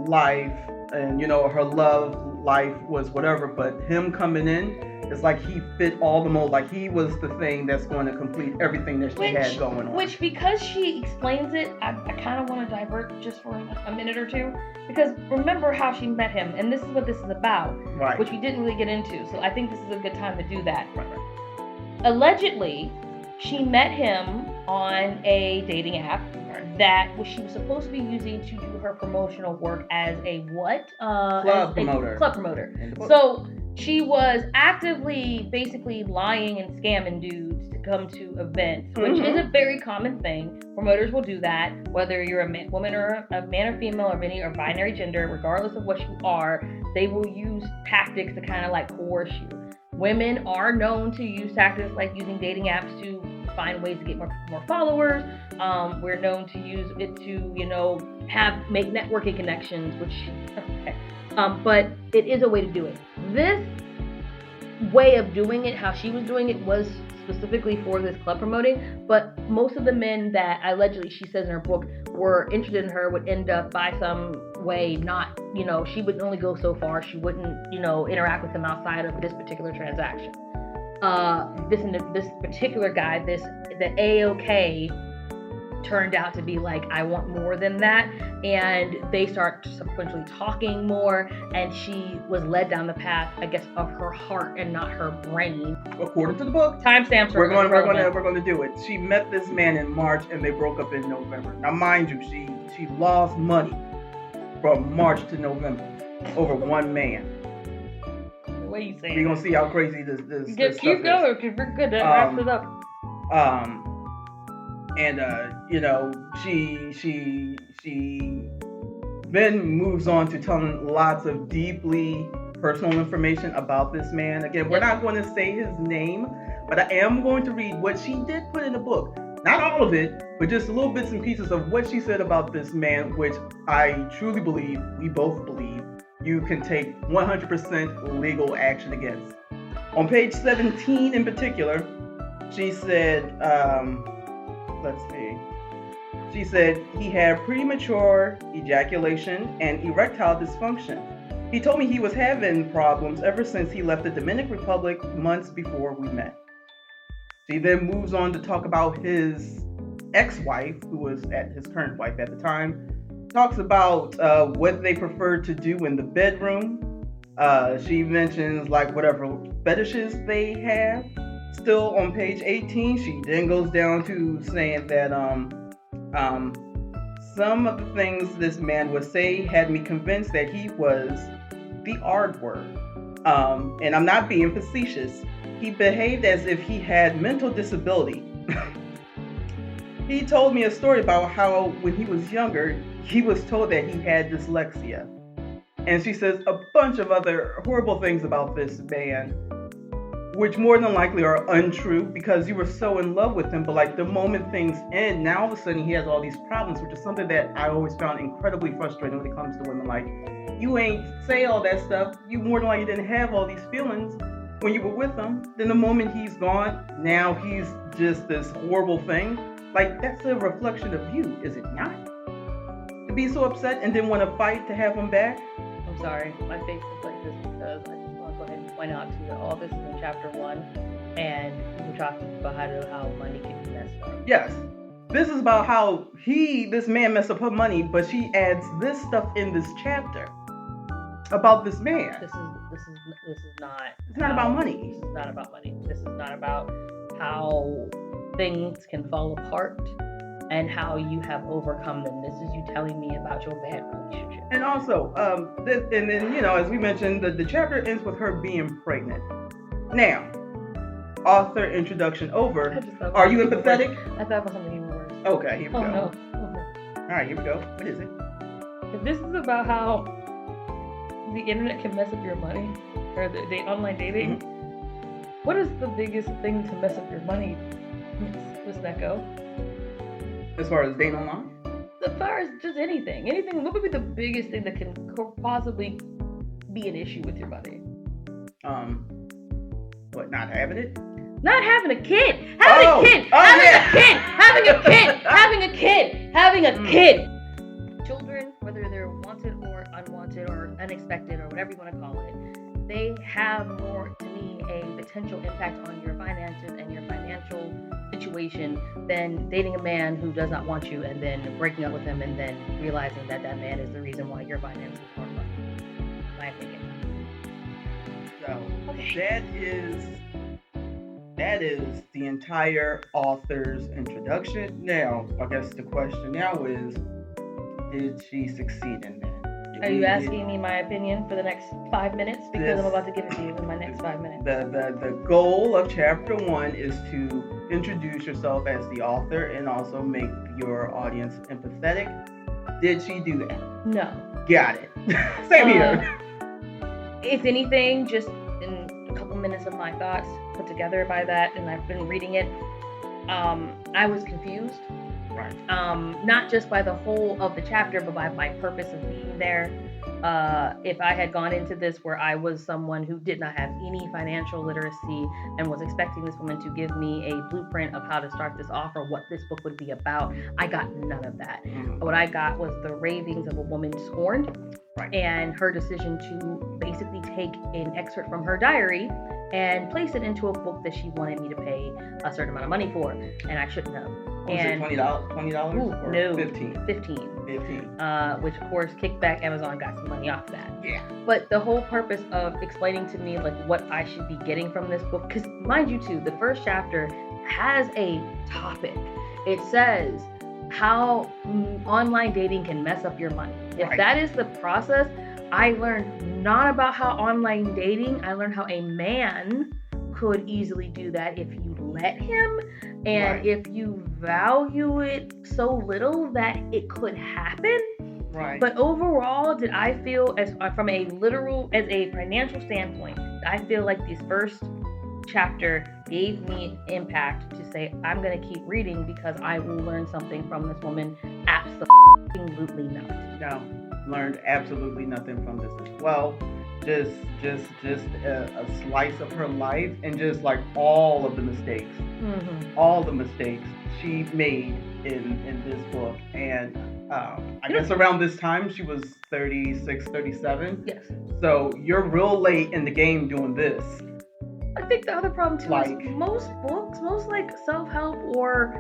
Speaker 1: life, and her love life was whatever. But him coming in, it's like he fit all the mold. Like he was the thing that's going to complete everything that she had going on.
Speaker 2: Which, because she explains it, I kind of want to divert just for a minute or two. Because remember how she met him, and this is what this is about,
Speaker 1: right?
Speaker 2: Which we didn't really get into. So I think this is a good time to do that. Allegedly, she met him on a dating app that she was supposed to be using to do her promotional work as a what?
Speaker 1: Club promoter.
Speaker 2: Club promoter. So she was actively basically lying and scamming dudes to come to events, which is a very common thing. Promoters will do that, whether you're a woman or a man or female or any or binary gender, regardless of what you are, they will use tactics to kind of like coerce you. Women are known to use tactics like using dating apps to find ways to get more followers. We're known to use it to, make networking connections, which, but it is a way to do it. This way of doing it, how she was doing it, was specifically for this club promoting, but most of the men that allegedly, she says in her book, were interested in her would end up by some way not, she would only go so far. She wouldn't, interact with him outside of this particular transaction. This particular guy, the AOK turned out to be like, I want more than that, and they start subsequently talking more, and she was led down the path, I guess, of her heart and not her brain.
Speaker 1: According to the book,
Speaker 2: timestamps.
Speaker 1: We're going to do it. She met this man in March, and they broke up in November. Now, mind you, she lost money from March to November over one man.
Speaker 2: way you say it.
Speaker 1: We're gonna see how crazy this
Speaker 2: Keep
Speaker 1: stuff
Speaker 2: going, because we're good. That wraps it up.
Speaker 1: And she then moves on to telling lots of deeply personal information about this man. Again, we're not going to say his name, but I am going to read what she did put in the book. Not all of it, but just little bits and pieces of what she said about this man, which I truly believe, we both believe, you can take 100% legal action against. On page 17 in particular, she said, let's see. She said he had premature ejaculation and erectile dysfunction. He told me he was having problems ever since he left the Dominican Republic months before we met. She then moves on to talk about his ex-wife, who was his current wife at the time. Talks about what they prefer to do in the bedroom. She mentions like whatever fetishes they have. Still on page 18, she then goes down to saying that some of the things this man would say had me convinced that he was the R word. And I'm not being facetious. He behaved as if he had mental disability. He told me a story about how when he was younger, he was told that he had dyslexia. And she says a bunch of other horrible things about this man, which more than likely are untrue because you were so in love with him. But like the moment things end, now all of a sudden he has all these problems, which is something that I always found incredibly frustrating when it comes to women. Like, you ain't say all that stuff. You more than likely didn't have all these feelings when you were with him. Then the moment he's gone, now he's just this horrible thing. Like, that's a reflection of you, is it not? To be so upset and then want to fight to have him back?
Speaker 2: I'm sorry, my face is like this because I just want to go ahead and point out to you that all this is in chapter 1, and we're talking about how money can be messed up.
Speaker 1: Yes. This is about how this man messed up her money, but she adds this stuff in this chapter about this man.
Speaker 2: This is not.
Speaker 1: It's not about money.
Speaker 2: This is not about money. This is not about how things can fall apart and how you have overcome them. This is you telling me about your bad relationship.
Speaker 1: And also, and then, as we mentioned, the chapter ends with her being pregnant. Now, author introduction over. Are you empathetic?
Speaker 2: I thought about something even worse.
Speaker 1: Okay, here we go.
Speaker 2: No.
Speaker 1: All right, here we go. What is it?
Speaker 2: If this is about how the internet can mess up your money, or the online dating, what is the biggest thing to mess up your money, Miss Neko?
Speaker 1: As far as dating online?
Speaker 2: As far as just anything, what would be the biggest thing that can possibly be an issue with your money?
Speaker 1: What, not having it?
Speaker 2: Not having a kid. Having a kid. Children, whether they're wanted or unwanted or unexpected or whatever you want to call it, they have more, to me, a potential impact on your finances and your financial situation than dating a man who does not want you and then breaking up with him and then realizing that man is the reason why your finances are fucked. My opinion.
Speaker 1: So that is the entire author's introduction. Now, I guess the question now is, did she succeed in that?
Speaker 2: Are you asking me my opinion for the next 5 minutes? Because I'm about to give it to you in my next 5 minutes.
Speaker 1: The goal of chapter 1 is to introduce yourself as the author and also make your audience empathetic. Did she do that?
Speaker 2: No.
Speaker 1: Got it. Same here.
Speaker 2: If anything, just in a couple minutes of my thoughts put together by that, and I've been reading it, I was confused.
Speaker 1: Right.
Speaker 2: Not just by the whole of the chapter, but by my purpose of being there. If I had gone into this where I was someone who did not have any financial literacy and was expecting this woman to give me a blueprint of how to start this off or what this book would be about, I got none of that. What I got was the ravings of a woman scorned, and her decision to basically take an excerpt from her diary and place it into a book that she wanted me to pay a certain amount of money for, and I shouldn't have.
Speaker 1: Was it $20 or
Speaker 2: no,
Speaker 1: 15?
Speaker 2: 15.
Speaker 1: 15.
Speaker 2: Which of course, kickback, Amazon got some money off that.
Speaker 1: Yeah.
Speaker 2: But the whole purpose of explaining to me like what I should be getting from this book, because mind you too, the first chapter has a topic. It says how online dating can mess up your money. If that is the process, I learned not about how online dating, I learned how a man could easily do that if you let him, and
Speaker 1: Right.
Speaker 2: if you value it so little that it could happen.
Speaker 1: Right.
Speaker 2: But overall, did I feel, as from a literal, as a financial standpoint, I feel like this first chapter gave me impact to say I'm gonna keep reading because I will learn something from this woman. Absolutely not.
Speaker 1: No, learned absolutely nothing from this as well. Just a slice of her life, and just like all of the mistakes,
Speaker 2: Mm-hmm.
Speaker 1: all the mistakes she made in this book. And I
Speaker 2: You know-
Speaker 1: guess around this time she was 36, 37.
Speaker 2: Yes.
Speaker 1: So you're real late in the game doing this.
Speaker 2: I think the other problem too
Speaker 1: Like-
Speaker 2: is most books, most like self-help or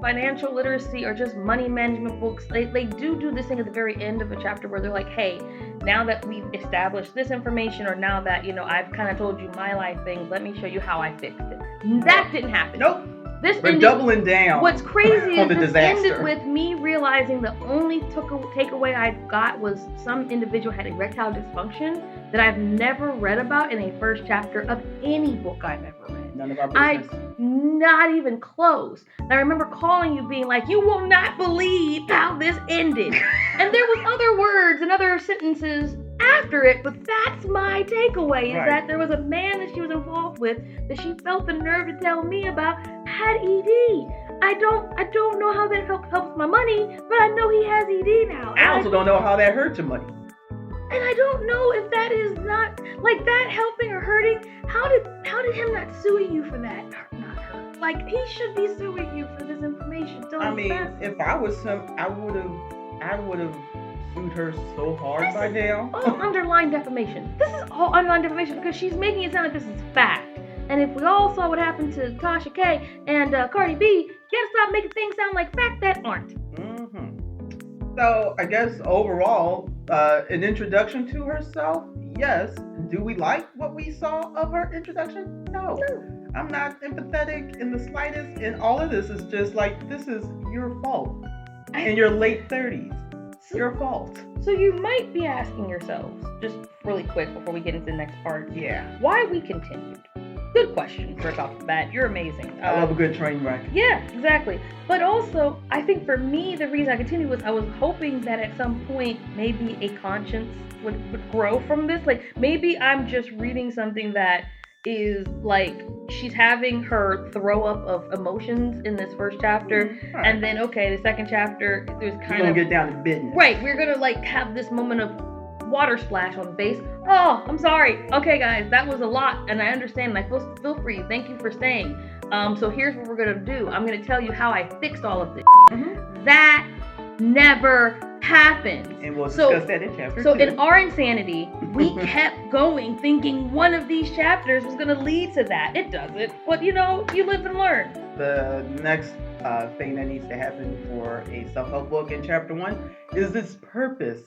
Speaker 2: financial literacy or just money management books, they do this thing at the very end of a chapter where they're like, hey, now that we've established this information, or now that I've kind of told you my life things, let me show you how I fixed it. That didn't happen.
Speaker 1: Nope.
Speaker 2: This
Speaker 1: We're
Speaker 2: ended,
Speaker 1: doubling down.
Speaker 2: What's crazy
Speaker 1: on
Speaker 2: is
Speaker 1: the
Speaker 2: this
Speaker 1: disaster.
Speaker 2: ended with me realizing the only takeaway I got was some individual had erectile dysfunction that I've never read about in a first chapter of any book I've ever read.
Speaker 1: None of our
Speaker 2: I
Speaker 1: business.
Speaker 2: not even close. And I remember calling you being like, you will not believe how this ended. And there was other words and other sentences after it, but that's my takeaway, is
Speaker 1: Right.
Speaker 2: that there was a man that she was involved with that she felt the nerve to tell me about had ED. I don't know how that helps my money, but I know he has ED now.
Speaker 1: I also don't know how that hurt your money.
Speaker 2: And I don't know if that is not like that helping or hurting. How did him not suing you for that? Not hurt. Like, he should be suing you for this information.
Speaker 1: I mean, if I was him, I would have sued her so hard by now.
Speaker 2: all underlying defamation. This is all underlying defamation because she's making it sound like this is fact. And if we all saw what happened to Tasha K and Cardi B, you gotta stop making things sound like fact that aren't.
Speaker 1: Mm-hmm. So I guess overall, an introduction to herself, yes. Do we like what we saw of her introduction? No. I'm not empathetic in the slightest, and all of this is just like, this is your fault. In your late 30s, your fault.
Speaker 2: So you might be asking yourselves, just really quick before we get into the next part,
Speaker 1: Yeah.
Speaker 2: why we continued. Good question, first off the bat. You're amazing.
Speaker 1: I love a good train wreck.
Speaker 2: Yeah, exactly. But also, I think for me, the reason I continued was I was hoping that at some point, maybe a conscience would grow from this. Like, maybe I'm just reading something that is like, she's having her throw up of emotions in this first chapter.
Speaker 1: Right.
Speaker 2: And then, okay, the second chapter, there's
Speaker 1: We're
Speaker 2: kind
Speaker 1: gonna
Speaker 2: of...
Speaker 1: get down to business.
Speaker 2: Right, we're gonna like have this moment of water splash on the face. Oh, I'm sorry. Okay, guys, that was a lot, and I understand, and I feel free. Thank you for staying. So here's what we're gonna do. I'm gonna tell you how I fixed all of this.
Speaker 1: Mm-hmm.
Speaker 2: That never happened.
Speaker 1: And we'll
Speaker 2: So-
Speaker 1: discuss that in chapter
Speaker 2: So
Speaker 1: 2.
Speaker 2: in our insanity, we kept going, thinking one of these chapters was gonna lead to that. It doesn't. But you live and learn.
Speaker 1: The next thing that needs to happen for a self-help book in chapter 1 is its purpose.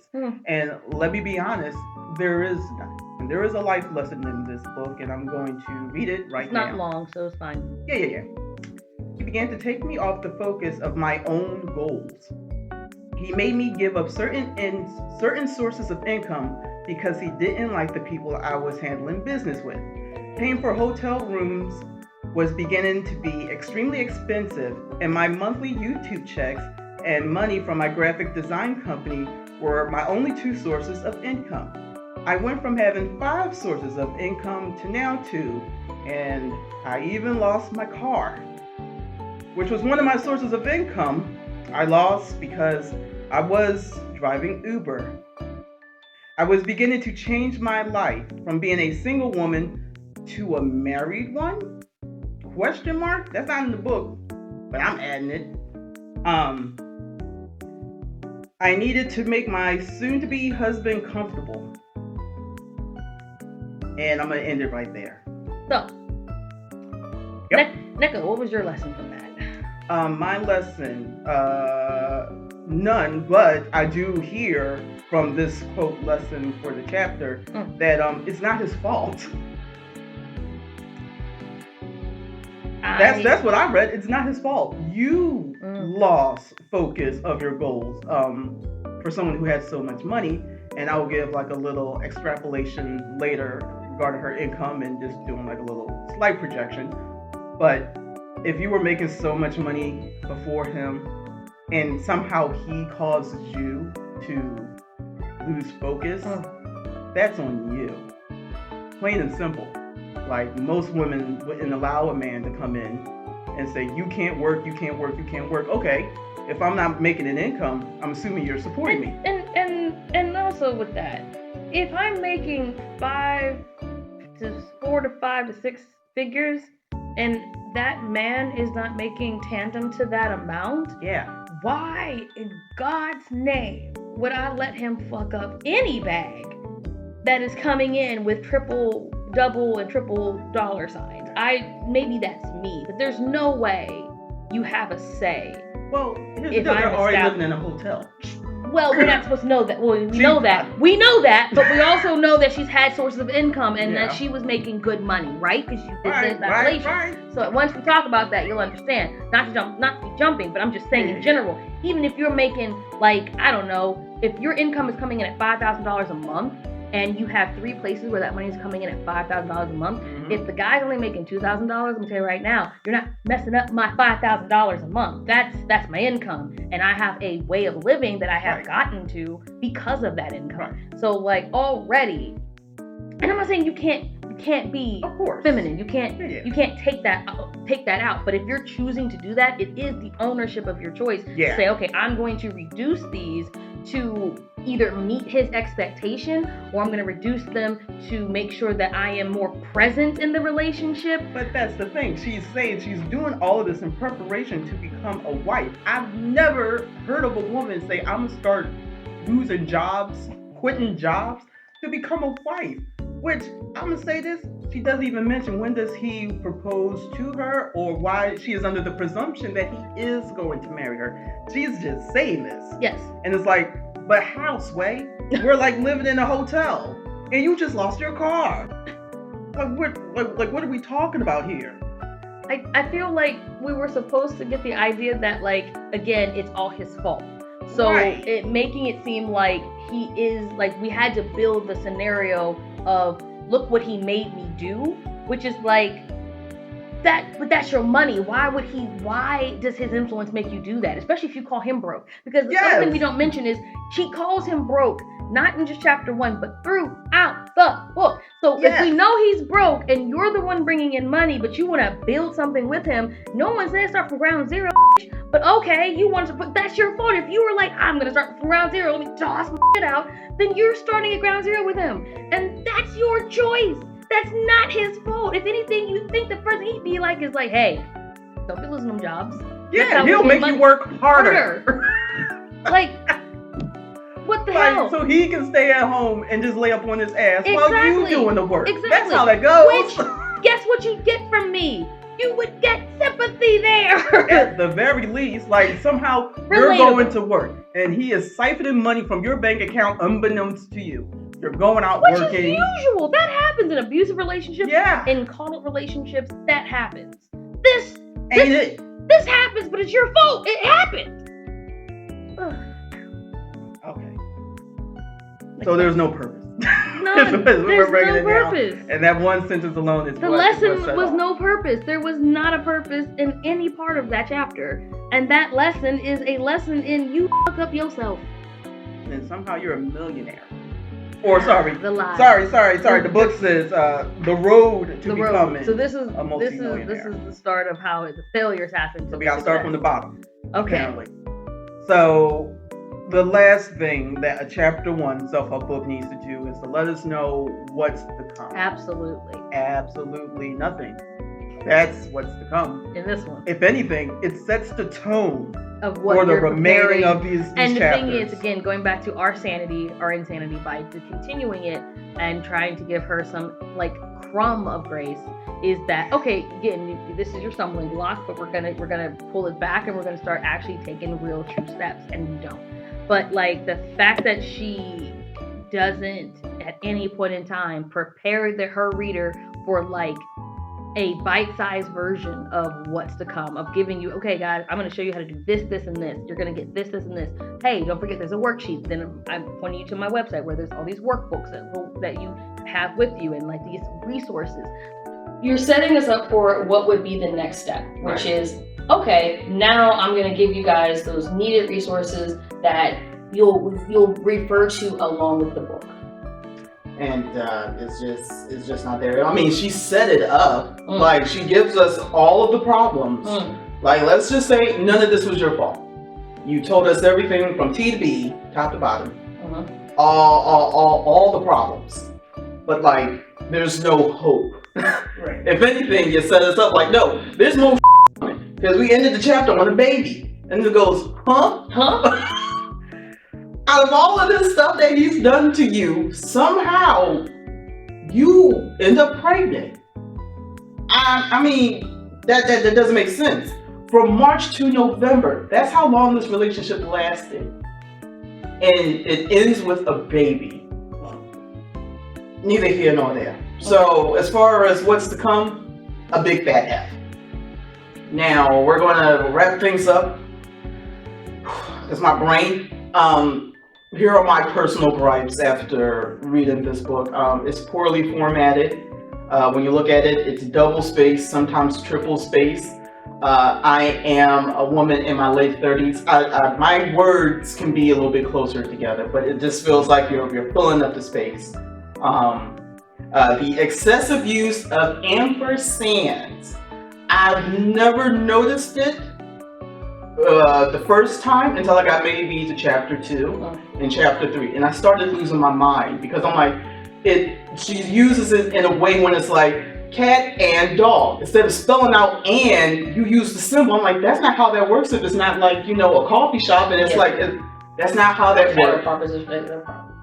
Speaker 1: And let me be honest, there is none. And there is a life lesson in this book, and I'm going to read it right
Speaker 2: It's
Speaker 1: now.
Speaker 2: not long, so it's fine.
Speaker 1: Yeah. He began to take me off the focus of my own goals. He made me give up certain sources of income because he didn't like the people I was handling business with. Paying for hotel rooms was beginning to be extremely expensive, and my monthly YouTube checks and money from my graphic design company were my only 2 sources of income. I went from having 5 sources of income to now 2, and I even lost my car, which was one of my sources of income. I lost because I was driving Uber. I was beginning to change my life from being a single woman to a married one? Question mark? That's not in the book, but I'm adding it. I needed to make my soon-to-be husband comfortable. And I'm going to end it right there.
Speaker 2: So,
Speaker 1: Yep.
Speaker 2: Neko, what was your lesson from that?
Speaker 1: My lesson, none, but I do hear from this quote lesson for the chapter that it's not his fault. That's what I read. It's not his fault. You lost focus of your goals. For someone who has so much money, and I will give like a little extrapolation later regarding her income and just doing like a little slight projection. But if you were making so much money before him and somehow he causes you to lose focus, that's on you. Plain and simple. Like most women wouldn't allow a man to come in and say, you can't work, you can't work, you can't work. Okay, if I'm not making an income, I'm assuming you're supporting me.
Speaker 2: And also with that, if I'm making 4 to 5 to 6 figures and that man is not making tandem to that amount, why in God's name would I let him fuck up any bag that is coming in with triple, double, and triple dollar signs? Maybe that's me, but there's no way you have a say.
Speaker 1: Well, they're already living in a hotel.
Speaker 2: Well, we're not supposed to know that. Well, we know that. We know that, but we also know that she's had sources of income and that she was making good money, right? Because you did that relation. Right. So once we talk about that, you'll understand. Not to be jumping, but I'm just saying in general. Even if you're making like, I don't know, if your income is coming in at $5,000 a month, and you have 3 places where that money is coming in at $5,000 a month. If the guy's only making $2,000, I'm gonna tell you right now, you're not messing up my $5,000 a month. That's my income, and I have a way of living that I have gotten to because of that income. So like already, and I'm not saying you can't be feminine. You can't take that out. But if you're choosing to do that, it is the ownership of your choice. To say, okay, I'm going to reduce these to either meet his expectation, or I'm going to reduce them to make sure that I am more present in the relationship.
Speaker 1: But that's the thing. She's saying she's doing all of this in preparation to become a wife. I've never heard of a woman say, I'm going to start losing jobs, quitting jobs to become a wife. Which, I'm going to say this, she doesn't even mention when does he propose to her or why she is under the presumption that he is going to marry her. She's just saying this.
Speaker 2: Yes.
Speaker 1: And it's like, but how, Sway? We're like living in a hotel and you just lost your car. What are we talking about here?
Speaker 2: I feel like we were supposed to get the idea that, like, again, it's all his fault. So making it seem like he is, like, we had to build the scenario of, look what he made me do, which is like, but that's your money. Why does his influence make you do that? Especially if you call him broke. Because something we don't mention is she calls him broke, not in just chapter 1, but throughout the book. So if we know he's broke and you're the one bringing in money, but you want to build something with him, no one says start from ground zero. But okay, you want to, but that's your fault. If you were like, I'm going to start from ground zero, let me toss my shit out, then you're starting at ground zero with him. And that's your choice. That's not his fault. If anything, you think the person he'd be like is like, hey, don't be losing them jobs.
Speaker 1: Yeah, he'll make you work harder.
Speaker 2: Like, what the hell?
Speaker 1: So he can stay at home and just lay up on his ass while you doing the work.
Speaker 2: Exactly.
Speaker 1: That's how that goes.
Speaker 2: Which, guess what you get from me? You would get sympathy there.
Speaker 1: At the very least, like somehow you're going to work and he is siphoning money from your bank account unbeknownst to you. You're going out working.
Speaker 2: Which is usual. That happens in abusive relationships. Yeah. In coddled relationships, that happens. This happens, but it's your fault. It happened.
Speaker 1: Okay. So there's no purpose.
Speaker 2: None. There's no purpose.
Speaker 1: And that one sentence alone is
Speaker 2: the lesson was no purpose. There was not a purpose in any part of that chapter. And that lesson is a lesson in you fuck up yourself.
Speaker 1: And then somehow you're a millionaire. Or sorry.
Speaker 2: The lie.
Speaker 1: Sorry. The book says the road to becoming
Speaker 2: so this is
Speaker 1: a multi-millionaire.
Speaker 2: This is the start of how the failures happen.
Speaker 1: So we gotta start from the bottom.
Speaker 2: Okay.
Speaker 1: Apparently. So the last thing that a chapter 1 self-help book needs to do is to let us know what's to come. Absolutely nothing. That's what's to come.
Speaker 2: In this one.
Speaker 1: If anything, it sets the tone
Speaker 2: of what
Speaker 1: for the
Speaker 2: you're
Speaker 1: remaining of these
Speaker 2: and the
Speaker 1: chapters.
Speaker 2: thing is, again, going back to our insanity by continuing it and trying to give her some like crumb of grace, is that okay? Again, this is your stumbling block, but we're gonna pull it back and we're gonna start actually taking real true steps, and you don't. But like the fact that she doesn't at any point in time prepare her reader for like a bite-sized version of what's to come, of giving you, okay, guys, I'm going to show you how to do this, this, and this. You're going to get this, this, and this. Hey, don't forget there's a worksheet. Then I'm pointing you to my website where there's all these workbooks that you have with you and like these resources. You're setting us up for what would be the next step, which is, okay, now I'm going to give you guys those needed resources that you'll refer to along with the book.
Speaker 4: And it's just not there. I mean, she set it up. Like, she gives us all of the problems. Like, let's just say none of this was your fault. You told us everything from T to B, top to bottom. All the problems. But like, there's no hope.
Speaker 1: Right.
Speaker 4: If anything, you set us up like, no, there's no because we ended the chapter on a baby. And it goes, huh? Out of all of this stuff that he's done to you, somehow you end up pregnant. I mean, that doesn't make sense. From March to November, that's how long this relationship lasted. And it ends with a baby. Neither here nor there. So as far as what's to come, a big fat F. Now we're gonna wrap things up. It's my brain. Here are my personal gripes after reading this book. It's poorly formatted. When you look at it, it's double space, sometimes triple space. I am a woman in my late 30s. My words can be a little bit closer together, but it just feels like you're filling up the space. The excessive use of ampersands. I've never noticed it the first time until I got maybe to chapter 2 and chapter 3, and I started losing my mind because I'm like, she uses it in a way when it's like cat and dog. Instead of spelling out and, you use the symbol. I'm like, that's not how that works if it's not like, a coffee shop, and it's like, that's not how that works.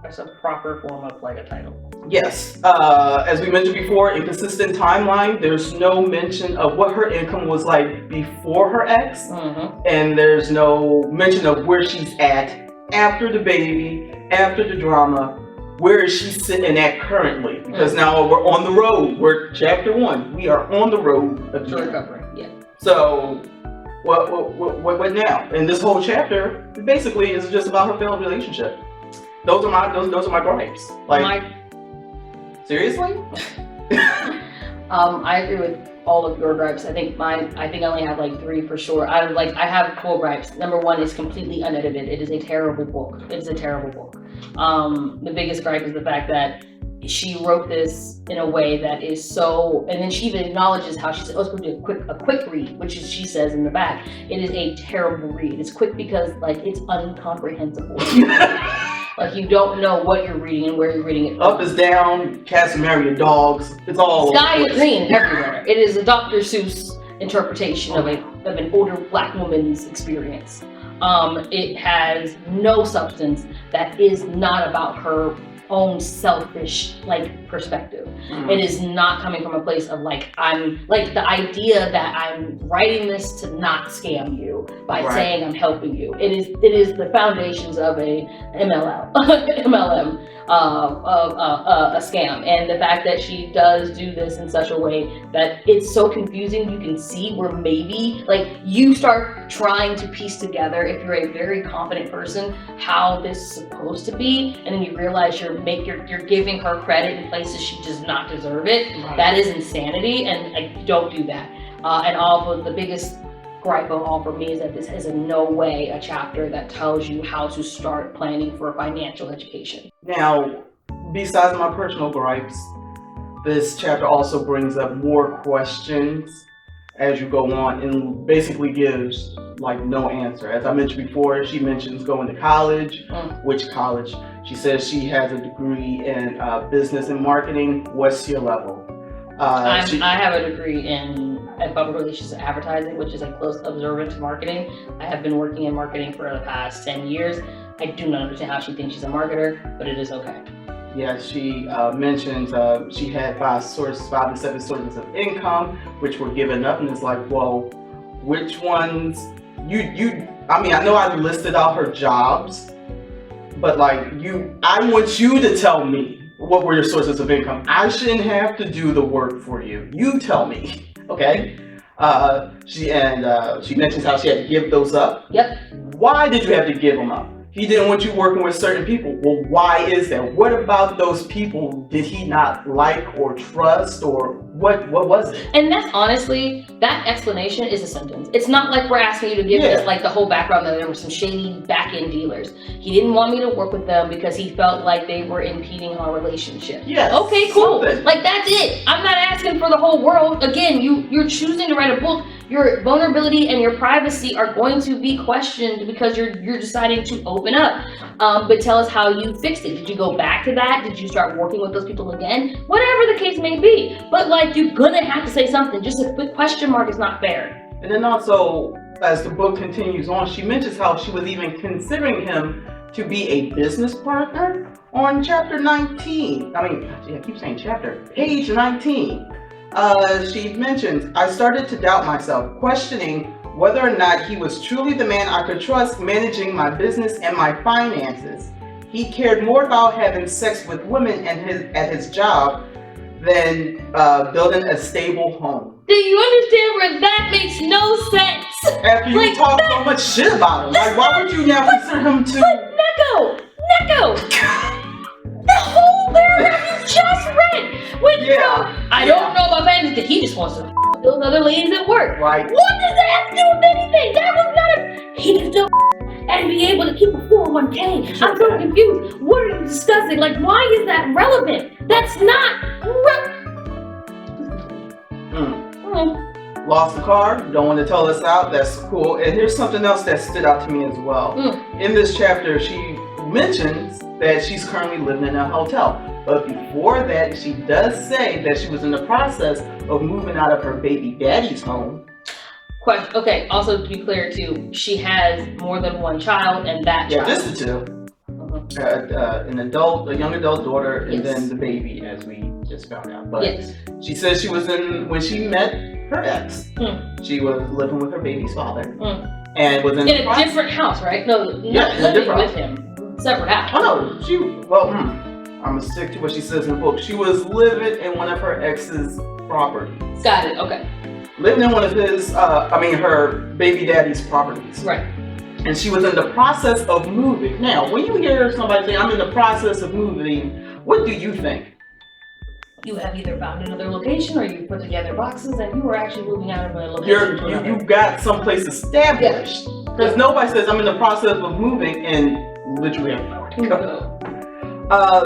Speaker 2: That's a proper form of like a title.
Speaker 4: Yes, as we mentioned before, inconsistent timeline. There's no mention of what her income was like before her ex, and there's no mention of where she's at after the baby, after the drama. Where is she sitting at currently? Because now we're on the road. We're chapter 1. We are on the road again.
Speaker 2: Recovering, yeah.
Speaker 4: So, what now? And this whole chapter basically is just about her failed relationship. Those are my gripes. Like, seriously?
Speaker 2: I agree with all of your gripes. I think I only have like 3 for sure. I have 4 gripes. Number 1 is completely unedited. It is a terrible book. It is a terrible book. The biggest gripe is the fact that she wrote this in a way that is so, and then she even acknowledges how she said, it's going to be a quick read, which is, she says in the back, it is a terrible read. It's quick because like it's incomprehensible. Like you don't know what you're reading and where you're reading it from.
Speaker 4: Up is down, cats marry dogs. It's all
Speaker 2: sky is green everywhere. It is a Dr. Seuss interpretation of an older black woman's experience. It has no substance that is not about her own selfish perspective. It is not coming from a place of I'm like the idea that I'm writing this to not scam you by saying I'm helping you. It is the foundations of a MLM a scam, and the fact that she does do this in such a way that it's so confusing. You can see where maybe you start trying to piece together, if you're a very confident person, how this is supposed to be, and then you realize you're giving her credit in places she does not deserve it. That is insanity, and don't do that. And also the biggest gripe of all for me is that this is in no way a chapter that tells you how to start planning for financial education.
Speaker 4: Now, besides my personal gripes, this chapter also brings up more questions as you go on and basically gives no answer. As I mentioned before, she mentions going to college. Which college? She says she has a degree in business and marketing. What's your level?
Speaker 2: I have a degree in public relations and advertising, which is a close observant to marketing. I have been working in marketing for the past 10 years. I do not understand how she thinks she's a marketer, but it is okay.
Speaker 4: Yeah, she mentions she had 5 to 7 sources of income, which were given up, and it's well, which ones? I mean, I know I listed out her jobs, but I want you to tell me, what were your sources of income? I shouldn't have to do the work for you. You tell me, okay? She mentions how she had to give those up.
Speaker 2: Yep.
Speaker 4: Why did you have to give them up? He didn't want you working with certain people. Well, why is that? What about those people did he not like or trust, or what was it?
Speaker 2: And that's honestly, that explanation is a sentence. It's not like we're asking you to give us like the whole background that there were some shady back-end dealers. He didn't want me to work with them because he felt like they were impeding our relationship.
Speaker 4: Yes.
Speaker 2: Okay, cool.
Speaker 4: Something.
Speaker 2: Like, that's it. I'm not asking for the whole world. Again, you're choosing to write a book. Your vulnerability and your privacy are going to be questioned because you're deciding to open up. But tell us how you fixed it. Did you go back to that? Did you start working with those people again? Whatever the case may be. But like, you're gonna have to say something. Just a quick question mark is not fair.
Speaker 4: And then also, as the book continues on, she mentions how she was even considering him to be a business partner on chapter 19. I keep saying chapter. Page 19. She mentions, I started to doubt myself, questioning whether or not he was truly the man I could trust managing my business and my finances. He cared more about having sex with women at his job than building a stable home.
Speaker 2: Do you understand where that makes no sense?
Speaker 4: After you talk so much shit about him, like, why would you now consider him to...
Speaker 2: But Neko! The whole paragraph you just read! I don't know about Bandit, he just wants to those other ladies at work.
Speaker 4: Right.
Speaker 2: What does that have to do with anything? That was not a... He can still and be able to keep a 401k. I'm so confused. What are you discussing? Like, why is that relevant? That's not
Speaker 4: Lost the car, don't want to tell us out, that's cool. And here's something else that stood out to me as well. In this chapter, she mentions that she's currently living in a hotel. But before that, she does say that she was in the process of moving out of her baby daddy's home.
Speaker 2: Question. Okay, also to be clear too, she has more than one child, and that child.
Speaker 4: Yeah, just the two. A young adult daughter, and then the baby, as we just found out. But she says she was when she met her ex, she was living with her baby's father, and was in
Speaker 2: a different house, right? No, not living with him, separate house.
Speaker 4: Oh no, I'm gonna stick to what she says in the book. She was living in one of her ex's properties.
Speaker 2: Got it. Okay.
Speaker 4: Living in one of his, her baby daddy's properties.
Speaker 2: Right.
Speaker 4: And she was in the process of moving. Now, when you hear somebody say, I'm in the process of moving, what do you think?
Speaker 2: You have either found another location or you put together boxes and you were actually moving out of a location.
Speaker 4: You got someplace established. Because nobody says, I'm in the process of moving and literally have nowhere to go.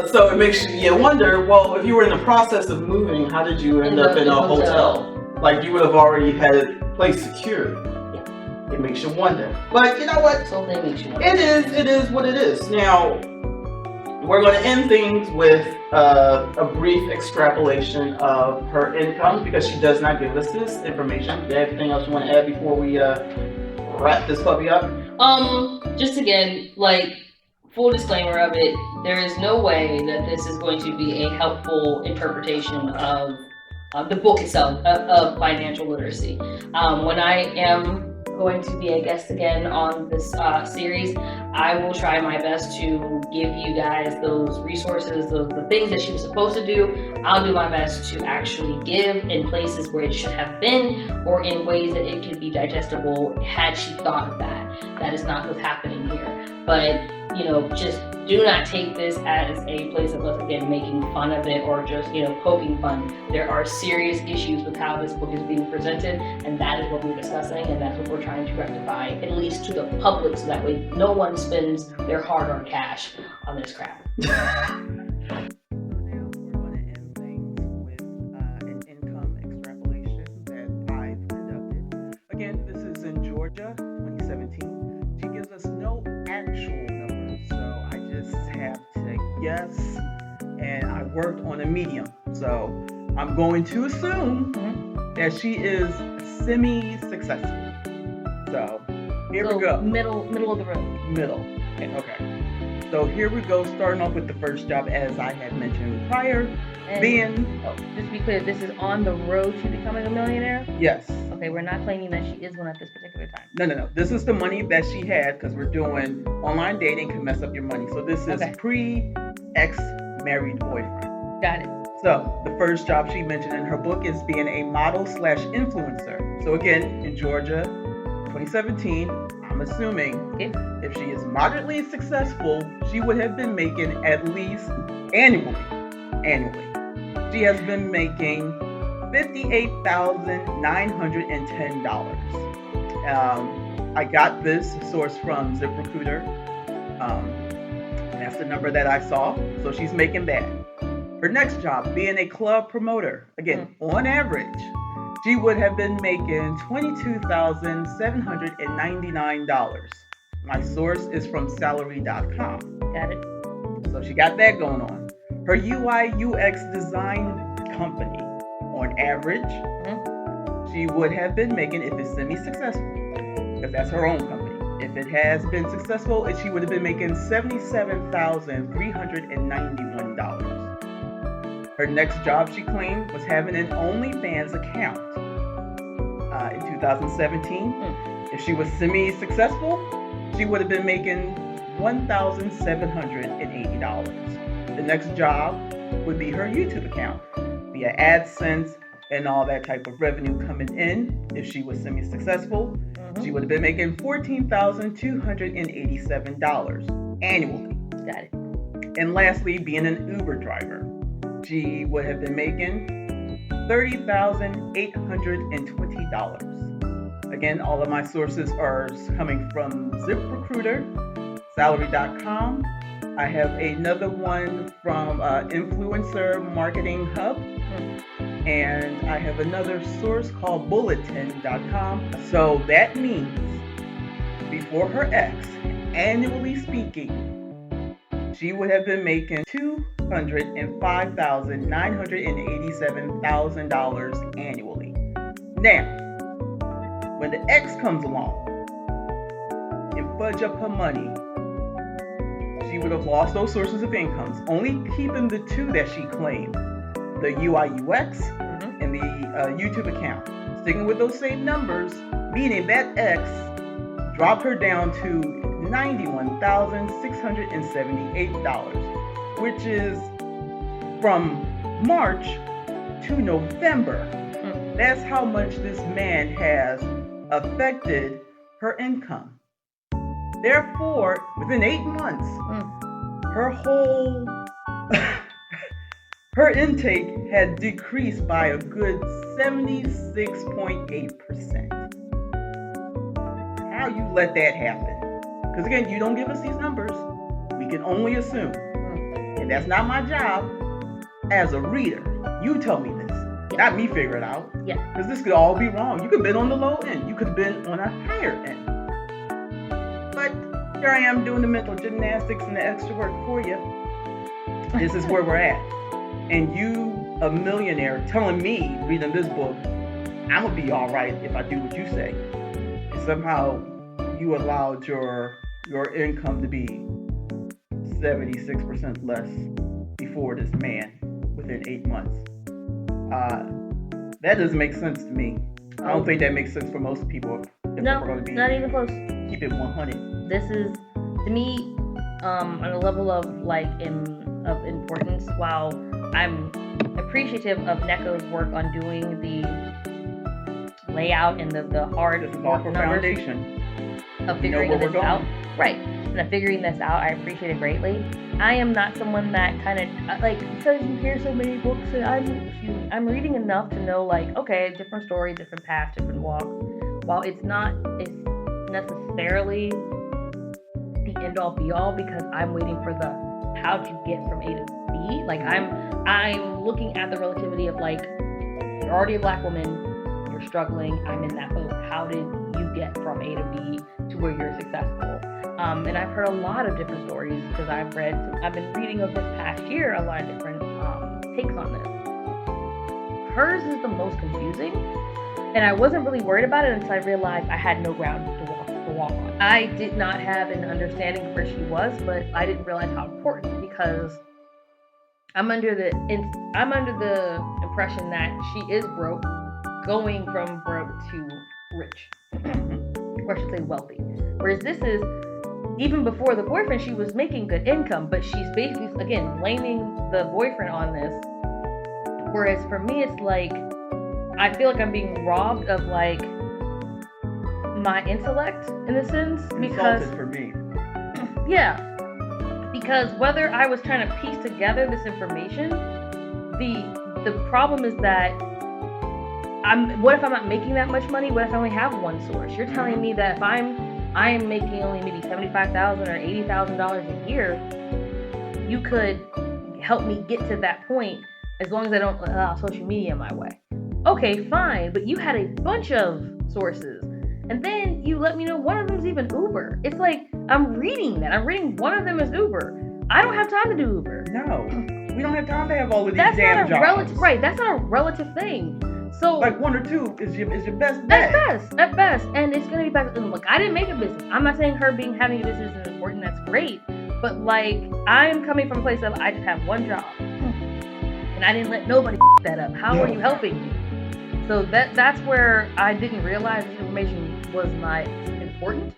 Speaker 4: So it makes you wonder, well, if you were in the process of moving, how did you end up in a hotel? Like, you would have already had a place secured. It makes you wonder. But you know what?
Speaker 2: So they makes you wonder.
Speaker 4: It is what it is. Now, we're going to end things with a brief extrapolation of her income because she does not give us this information. Do you have anything else you want to add before we wrap this puppy up?
Speaker 2: Just again, like, full disclaimer of it, there is no way that this is going to be a helpful interpretation of the book itself, of financial literacy. When I am going to be a guest again on this series, I will try my best to give you guys those resources, the things that she was supposed to do. I'll do my best to actually give in places where it should have been, or in ways that it could be digestible had she thought of that. That is not what's happening here. But, just do not take this as a place of us, again, making fun of it or just, poking fun. There are serious issues with how this book is being presented, and that is what we're discussing, and that's what we're trying to rectify, at least to the public, so that way no one spends their hard-earned cash on this crap.
Speaker 1: Now we're going to end things with an income extrapolation that I've conducted. Again, this is in Georgia, 2017. She gives us no actual numbers, so I just have to guess, and I worked on a medium, so I'm going to assume that she is semi-successful. So here we go.
Speaker 2: Middle of the road.
Speaker 1: Middle. Okay. So here we go, starting off with the first job, as I had mentioned prior,
Speaker 2: just to be clear, this is on the road to becoming a millionaire?
Speaker 1: Yes.
Speaker 2: Okay, we're not claiming that she is one at this particular time.
Speaker 1: No. This is the money that she had, because we're doing online dating can mess up your money. So this is pre-ex-married boyfriend.
Speaker 2: Got it.
Speaker 1: So the first job she mentioned in her book is being a model/influencer. So again, in Georgia, 2017, I'm assuming
Speaker 2: Okay.
Speaker 1: if she is moderately successful, she would have been making at least annually. She has been making $58,910. I got this source from ZipRecruiter. That's the number that I saw. So she's making that. Her next job, being a club promoter. Again, on average, she would have been making $22,799. My source is from salary.com.
Speaker 2: Got it.
Speaker 1: So she got that going on. Her UI UX design company, on average, she would have been making, if it's semi-successful, because that's her own company. If it has been successful, she would have been making $77,391. Her next job, she claimed, was having an OnlyFans account. In 2017, if she was semi-successful, she would have been making $1,780. The next job would be her YouTube account via AdSense and all that type of revenue coming in. If she was semi-successful, she would have been making $14,287 annually.
Speaker 2: Got it.
Speaker 1: And lastly, being an Uber driver, she would have been making $30,820. Again, all of my sources are coming from ZipRecruiter, salary.com. I have another one from Influencer Marketing Hub, and I have another source called bulletin.com. So that means before her ex, annually speaking, she would have been making $205,987 annually. Now, when the ex comes along and fudge up her money, she would have lost those sources of incomes, only keeping the two that she claimed, the UI UX and the YouTube account. Sticking with those same numbers, meaning that ex dropped her down to $91,678, which is from March to November. That's how much this man has affected her income. Therefore, within 8 months, her whole her intake had decreased by a good 76.8%. How you let that happen? Because again, you don't give us these numbers. We can only assume. And that's not my job as a reader. You tell me this. Not me figure it out.
Speaker 2: Yeah.
Speaker 1: Because this could all be wrong. You could have been on the low end. You could have been on a higher end. But here I am doing the mental gymnastics and the extra work for you. This is where we're at. And you, a millionaire, telling me, reading this book, I'm going to be all right if I do what you say. And somehow you allowed your income to be 76% less before this man within 8 months. That doesn't make sense to me. I don't think that makes sense for most people. If
Speaker 2: No,
Speaker 1: we're going to be,
Speaker 2: not even close.
Speaker 1: keep it 100.
Speaker 2: This is, to me, on a level of of importance. While I'm appreciative of Neko's work on doing the layout and the hard
Speaker 1: This is all for
Speaker 2: numbers
Speaker 1: foundation.
Speaker 2: of figuring
Speaker 1: where we're
Speaker 2: this out,
Speaker 1: going.
Speaker 2: right? And of figuring this out, I appreciate it greatly. I am not someone that kind of because you hear so many books, and I'm reading enough to know okay, different story, different path, different walk. While it's not necessarily the end all be all, because I'm waiting for the how to get from A to B. I'm looking at the relativity of you're already a black woman, you're struggling, I'm in that boat. How did you get from A to B to where you're successful? And I've heard a lot of different stories because I've been reading of this past year a lot of different takes on this. Hers is the most confusing, and I wasn't really worried about it until I realized I had no ground to walk on. I did not have an understanding of where she was, but I didn't realize how important, because I'm under the impression that she is broke, going from broke to rich, or I should say wealthy. Whereas this is, even before the boyfriend, she was making good income, but she's basically, again, blaming the boyfriend on this Whereas for me, it's like I feel like I'm being robbed of like my intellect in a sense because
Speaker 1: Insulted for me.
Speaker 2: yeah, because whether I was trying to piece together this information, the problem is that what if I'm not making that much money? What if I only have one source? You're telling me that if I am making only maybe $75,000 or $80,000 a year, you could help me get to that point as long as I don't allow social media my way. Okay, fine, but you had a bunch of sources. And then you let me know one of them is even Uber. It's like, I'm reading that. I'm reading one of them is Uber. I don't have time to do Uber.
Speaker 1: No, we don't have time to have all of these
Speaker 2: That's
Speaker 1: damn
Speaker 2: not a
Speaker 1: jobs.
Speaker 2: relative, right? That's not a relative thing. So
Speaker 1: like one or two is your best bet.
Speaker 2: At best, and it's gonna be back. Look, I didn't make a business. I'm not saying having a business is important. That's great, but like I'm coming from a place of I just have one job, and I didn't let nobody that up. How are you helping me? So that's where I didn't realize this information was not important.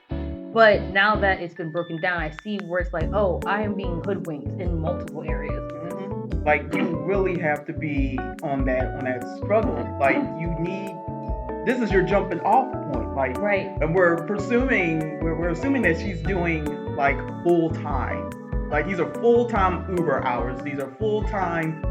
Speaker 2: But now that it's been broken down, I see where it's like, oh, I am being hoodwinked in multiple areas.
Speaker 1: Mm-hmm. Like you really have to be on that struggle. Like you need. This is your jumping off point. Like
Speaker 2: right.
Speaker 1: And we're assuming that she's doing like full time. Like these are full time Uber hours. These are full time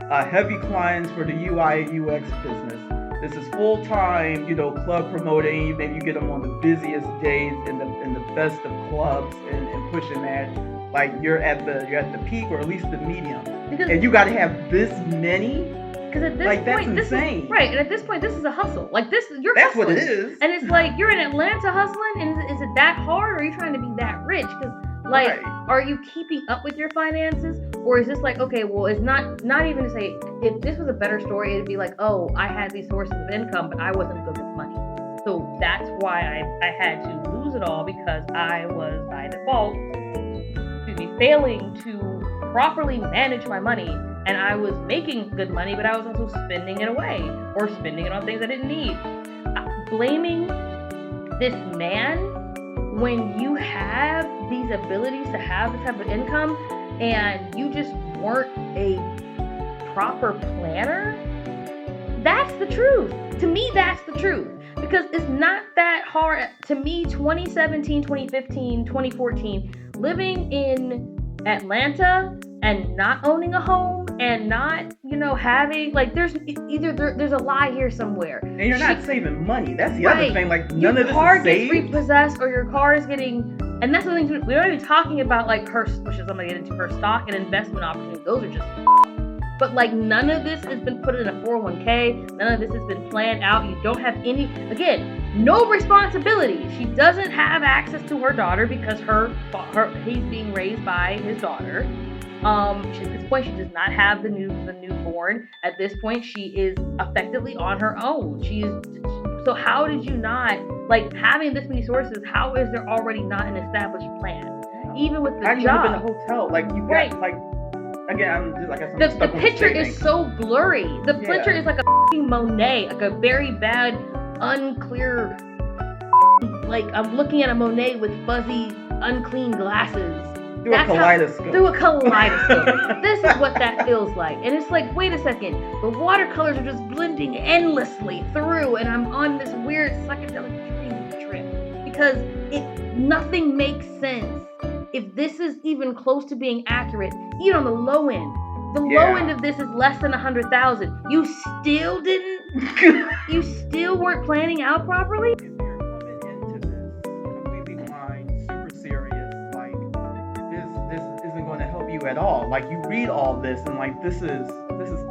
Speaker 1: heavy clients for the UI UX business. This is full time, club promoting. Maybe you get them on the busiest days in the best of clubs and pushing that. Like you're at the peak or at least the medium, and you got to have this many.
Speaker 2: Because at this point,
Speaker 1: that's insane.
Speaker 2: Right, and at this point, this is a hustle. Like that's
Speaker 1: hustling. What it is.
Speaker 2: And it's like you're in Atlanta hustling, and is it that hard, or are you trying to be that rich? Because like, are you keeping up with your finances, or is this like, okay, well, it's not even to say if this was a better story, it'd be like, oh, I had these sources of income, but I wasn't good with money, so that's why I had to lose it all because I was by default, failing to properly manage my money. And I was making good money, but I was also spending it away or spending it on things I didn't need. Blaming this man when you have these abilities to have this type of income and you just weren't a proper planner, that's the truth. To me, that's the truth. Because it's not that hard. To me, 2017, 2015, 2014, living in Atlanta and not owning a home and not, having, like, there's a lie here somewhere.
Speaker 1: And you're not saving money. That's the other thing. Like, none of this is saved.
Speaker 2: Your car gets repossessed or your car is getting, and that's the thing, we're not even talking about, like, which is I'm going to get into, her stock and investment opportunities. Those are just but, like, none of this has been put in a 401k. None of this has been planned out. You don't have any, again, no responsibility. She doesn't have access to her daughter because he's being raised by his daughter. At this point, she does not have the newborn. At this point, she is effectively on her own. So how did you not, like, having this many sources, how is there already not an established plan? Even with the job.
Speaker 1: You live in a hotel. Like, you got, like, again,
Speaker 2: the picture is so blurry. The picture is like a Monet, like a very bad, unclear, like I'm looking at a Monet with fuzzy, unclean glasses.
Speaker 1: Through a kaleidoscope.
Speaker 2: This is what that feels like. And it's like, wait a second, the watercolors are just blending endlessly through, and I'm on this weird psychedelic dream trip because nothing makes sense. If this is even close to being accurate, even on the low end, low end of this is less than 100,000. You still didn't? You still weren't planning out properly?
Speaker 1: If you're coming into this completely blind, super serious, like this isn't going to help you at all. Like you read all this and like this is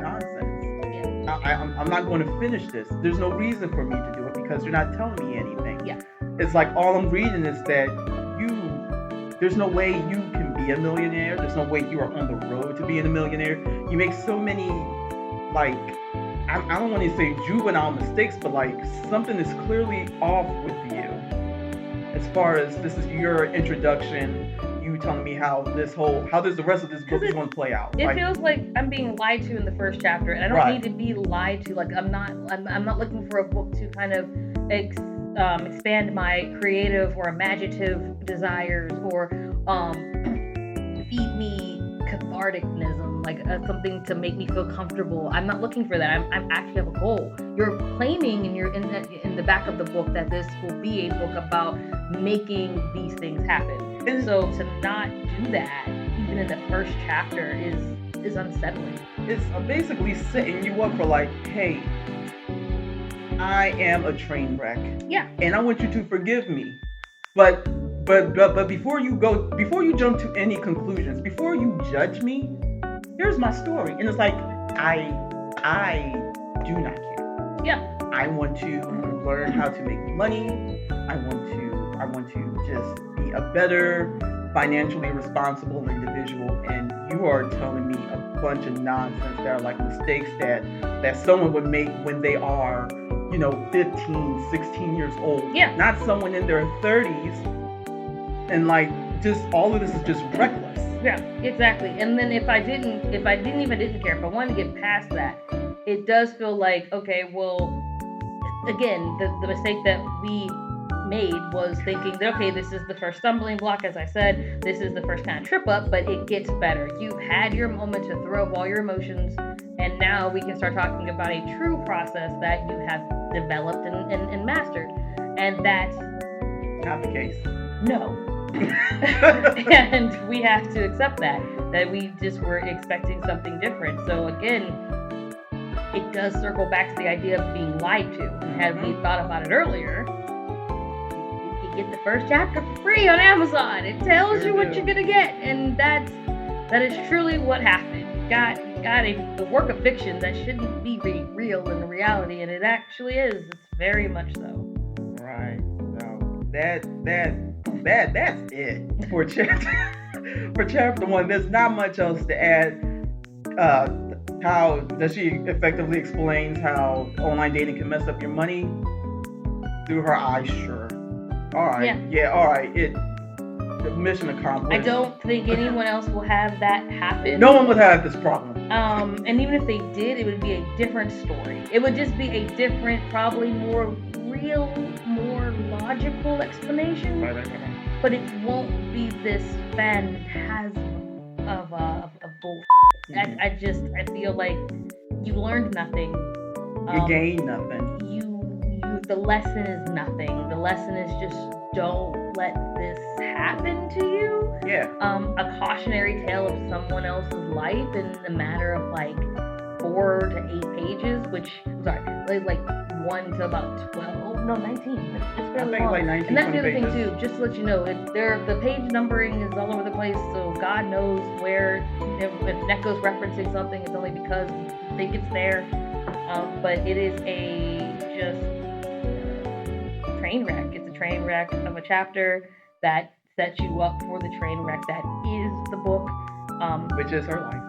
Speaker 1: nonsense. Yeah. I'm not going to finish this. There's no reason for me to do it because you're not telling me anything.
Speaker 2: Yeah.
Speaker 1: It's like all I'm reading is that there's no way you can be a millionaire. There's no way you are on the road to being a millionaire. You make so many, like, I don't want to say juvenile mistakes, but like something is clearly off with you. As far as this is your introduction, you telling me how the rest of this book is going to play out.
Speaker 2: It feels like I'm being lied to in the first chapter, and I don't need to be lied to. Like I'm not looking for a book to kind of expand my creative or imaginative desires or feed me catharticnism, like something to make me feel comfortable. I'm not looking for that. I'm actually have a goal. You're claiming and you're in the back of the book that this will be a book about making these things happen. And so to not do that, even in the first chapter, is unsettling.
Speaker 1: It's basically setting you up for like, hey, I am a train wreck.
Speaker 2: Yeah.
Speaker 1: And I want you to forgive me. But before you jump to any conclusions, before you judge me, here's my story. And it's like, I do not care.
Speaker 2: Yeah.
Speaker 1: I want to learn how to make money. I want to just be a better financially responsible individual, and you are telling me a bunch of nonsense that are like mistakes that someone would make when they are 15, 16 years old.
Speaker 2: Yeah.
Speaker 1: Not someone in their 30s. And like, just all of this is just reckless.
Speaker 2: Yeah, exactly. And then if I didn't care, if I wanted to get past that, it does feel like, okay, well, again, the mistake that we made was thinking that, okay, this is the first stumbling block, as I said, this is the first kind of trip up, but it gets better. You've had your moment to throw up all your emotions, and now we can start talking about a true process that you have developed and mastered. And that's
Speaker 1: not the case.
Speaker 2: No. And we have to accept that we just were expecting something different. So again, it does circle back to the idea of being lied to. Had we thought about it earlier, you can get the first chapter for free on Amazon. It tells you what you're gonna get, and that is truly what happened. You got a work of fiction that shouldn't be real in reality, and it actually is. It's very much so.
Speaker 1: Right. So that's it for chapter 1. There's not much else to add. How does she effectively explains how online dating can mess up your money through her eyes? Sure. All right. Yeah. All right. The mission accomplished.
Speaker 2: I don't think anyone else will have that happen.
Speaker 1: No one would have this problem.
Speaker 2: And even if they did, it would be a different story. It would just be a different, probably more real, more logical explanation.
Speaker 1: Right.
Speaker 2: But it won't be this phantasm of bullshit.
Speaker 1: Mm-hmm.
Speaker 2: I feel like you learned nothing.
Speaker 1: You gained nothing.
Speaker 2: The lesson is nothing. The lesson is just don't let this happen to you.
Speaker 1: Yeah.
Speaker 2: A cautionary tale of someone else's life in a matter of like 4 to 8 pages, like 1 to about 12. No, 19. It's fairly long.
Speaker 1: Like 19,
Speaker 2: and that's the other
Speaker 1: pages.
Speaker 2: thing too. Just to let you know, the page numbering is all over the place. So God knows where. If Neko's referencing something, it's only because you think it's there. But it is just train wreck. It's a train wreck of a chapter that sets you up for the train wreck that is the book.
Speaker 1: Which is her life.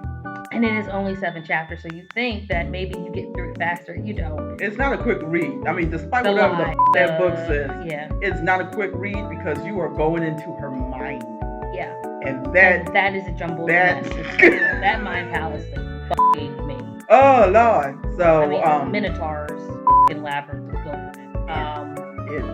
Speaker 2: And it is only 7 chapters, so you think that maybe you get through it faster. You don't.
Speaker 1: It's not a quick read. I mean, despite whatever that book says, it's not a quick read because you are going into her mind.
Speaker 2: Yeah.
Speaker 1: And that
Speaker 2: is a jumbled mess. That mind palace thing fucking me.
Speaker 1: Oh Lord. So
Speaker 2: I mean, Minotaur's fucking labyrinth is built from it.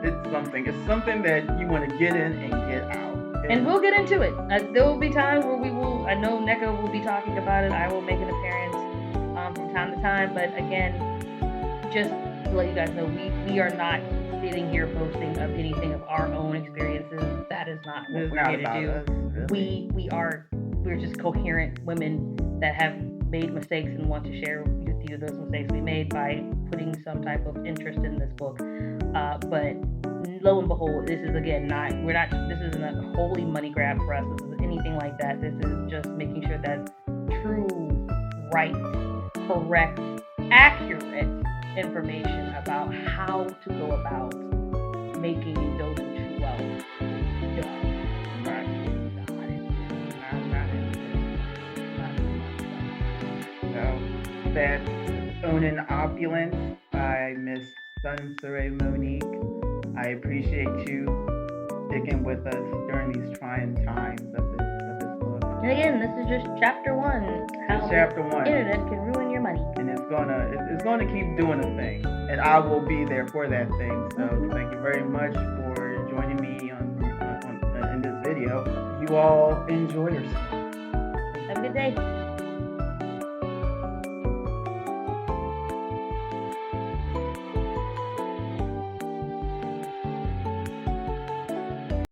Speaker 1: It's something. It's something that you want to get in and get out.
Speaker 2: And we'll get into it. There will be times where I know Neko will be talking about it. I will make an appearance from time to time. But again, just to let you guys know, we are not sitting here boasting of anything of our own experiences. That is not what we're here to do.
Speaker 1: Us, really.
Speaker 2: We're just coherent women that have made mistakes and want to share with you those mistakes we made by putting some type of interest in this book. But lo and behold, this is this isn't a holy money grab for us. This is anything like that. This is just making sure that true, right, correct, accurate information about how to go about making and building true wealth.
Speaker 1: So that's Owning Opulence by Miss Soncerae Monique. I appreciate you sticking with us during these trying times of this book.
Speaker 2: And again, this is just chapter 1. How
Speaker 1: chapter 1.
Speaker 2: The internet can ruin your money.
Speaker 1: And it's gonna keep doing a thing, and I will be there for that thing. So thank you very much for joining me in this video. You all enjoy yourself.
Speaker 2: Have good day.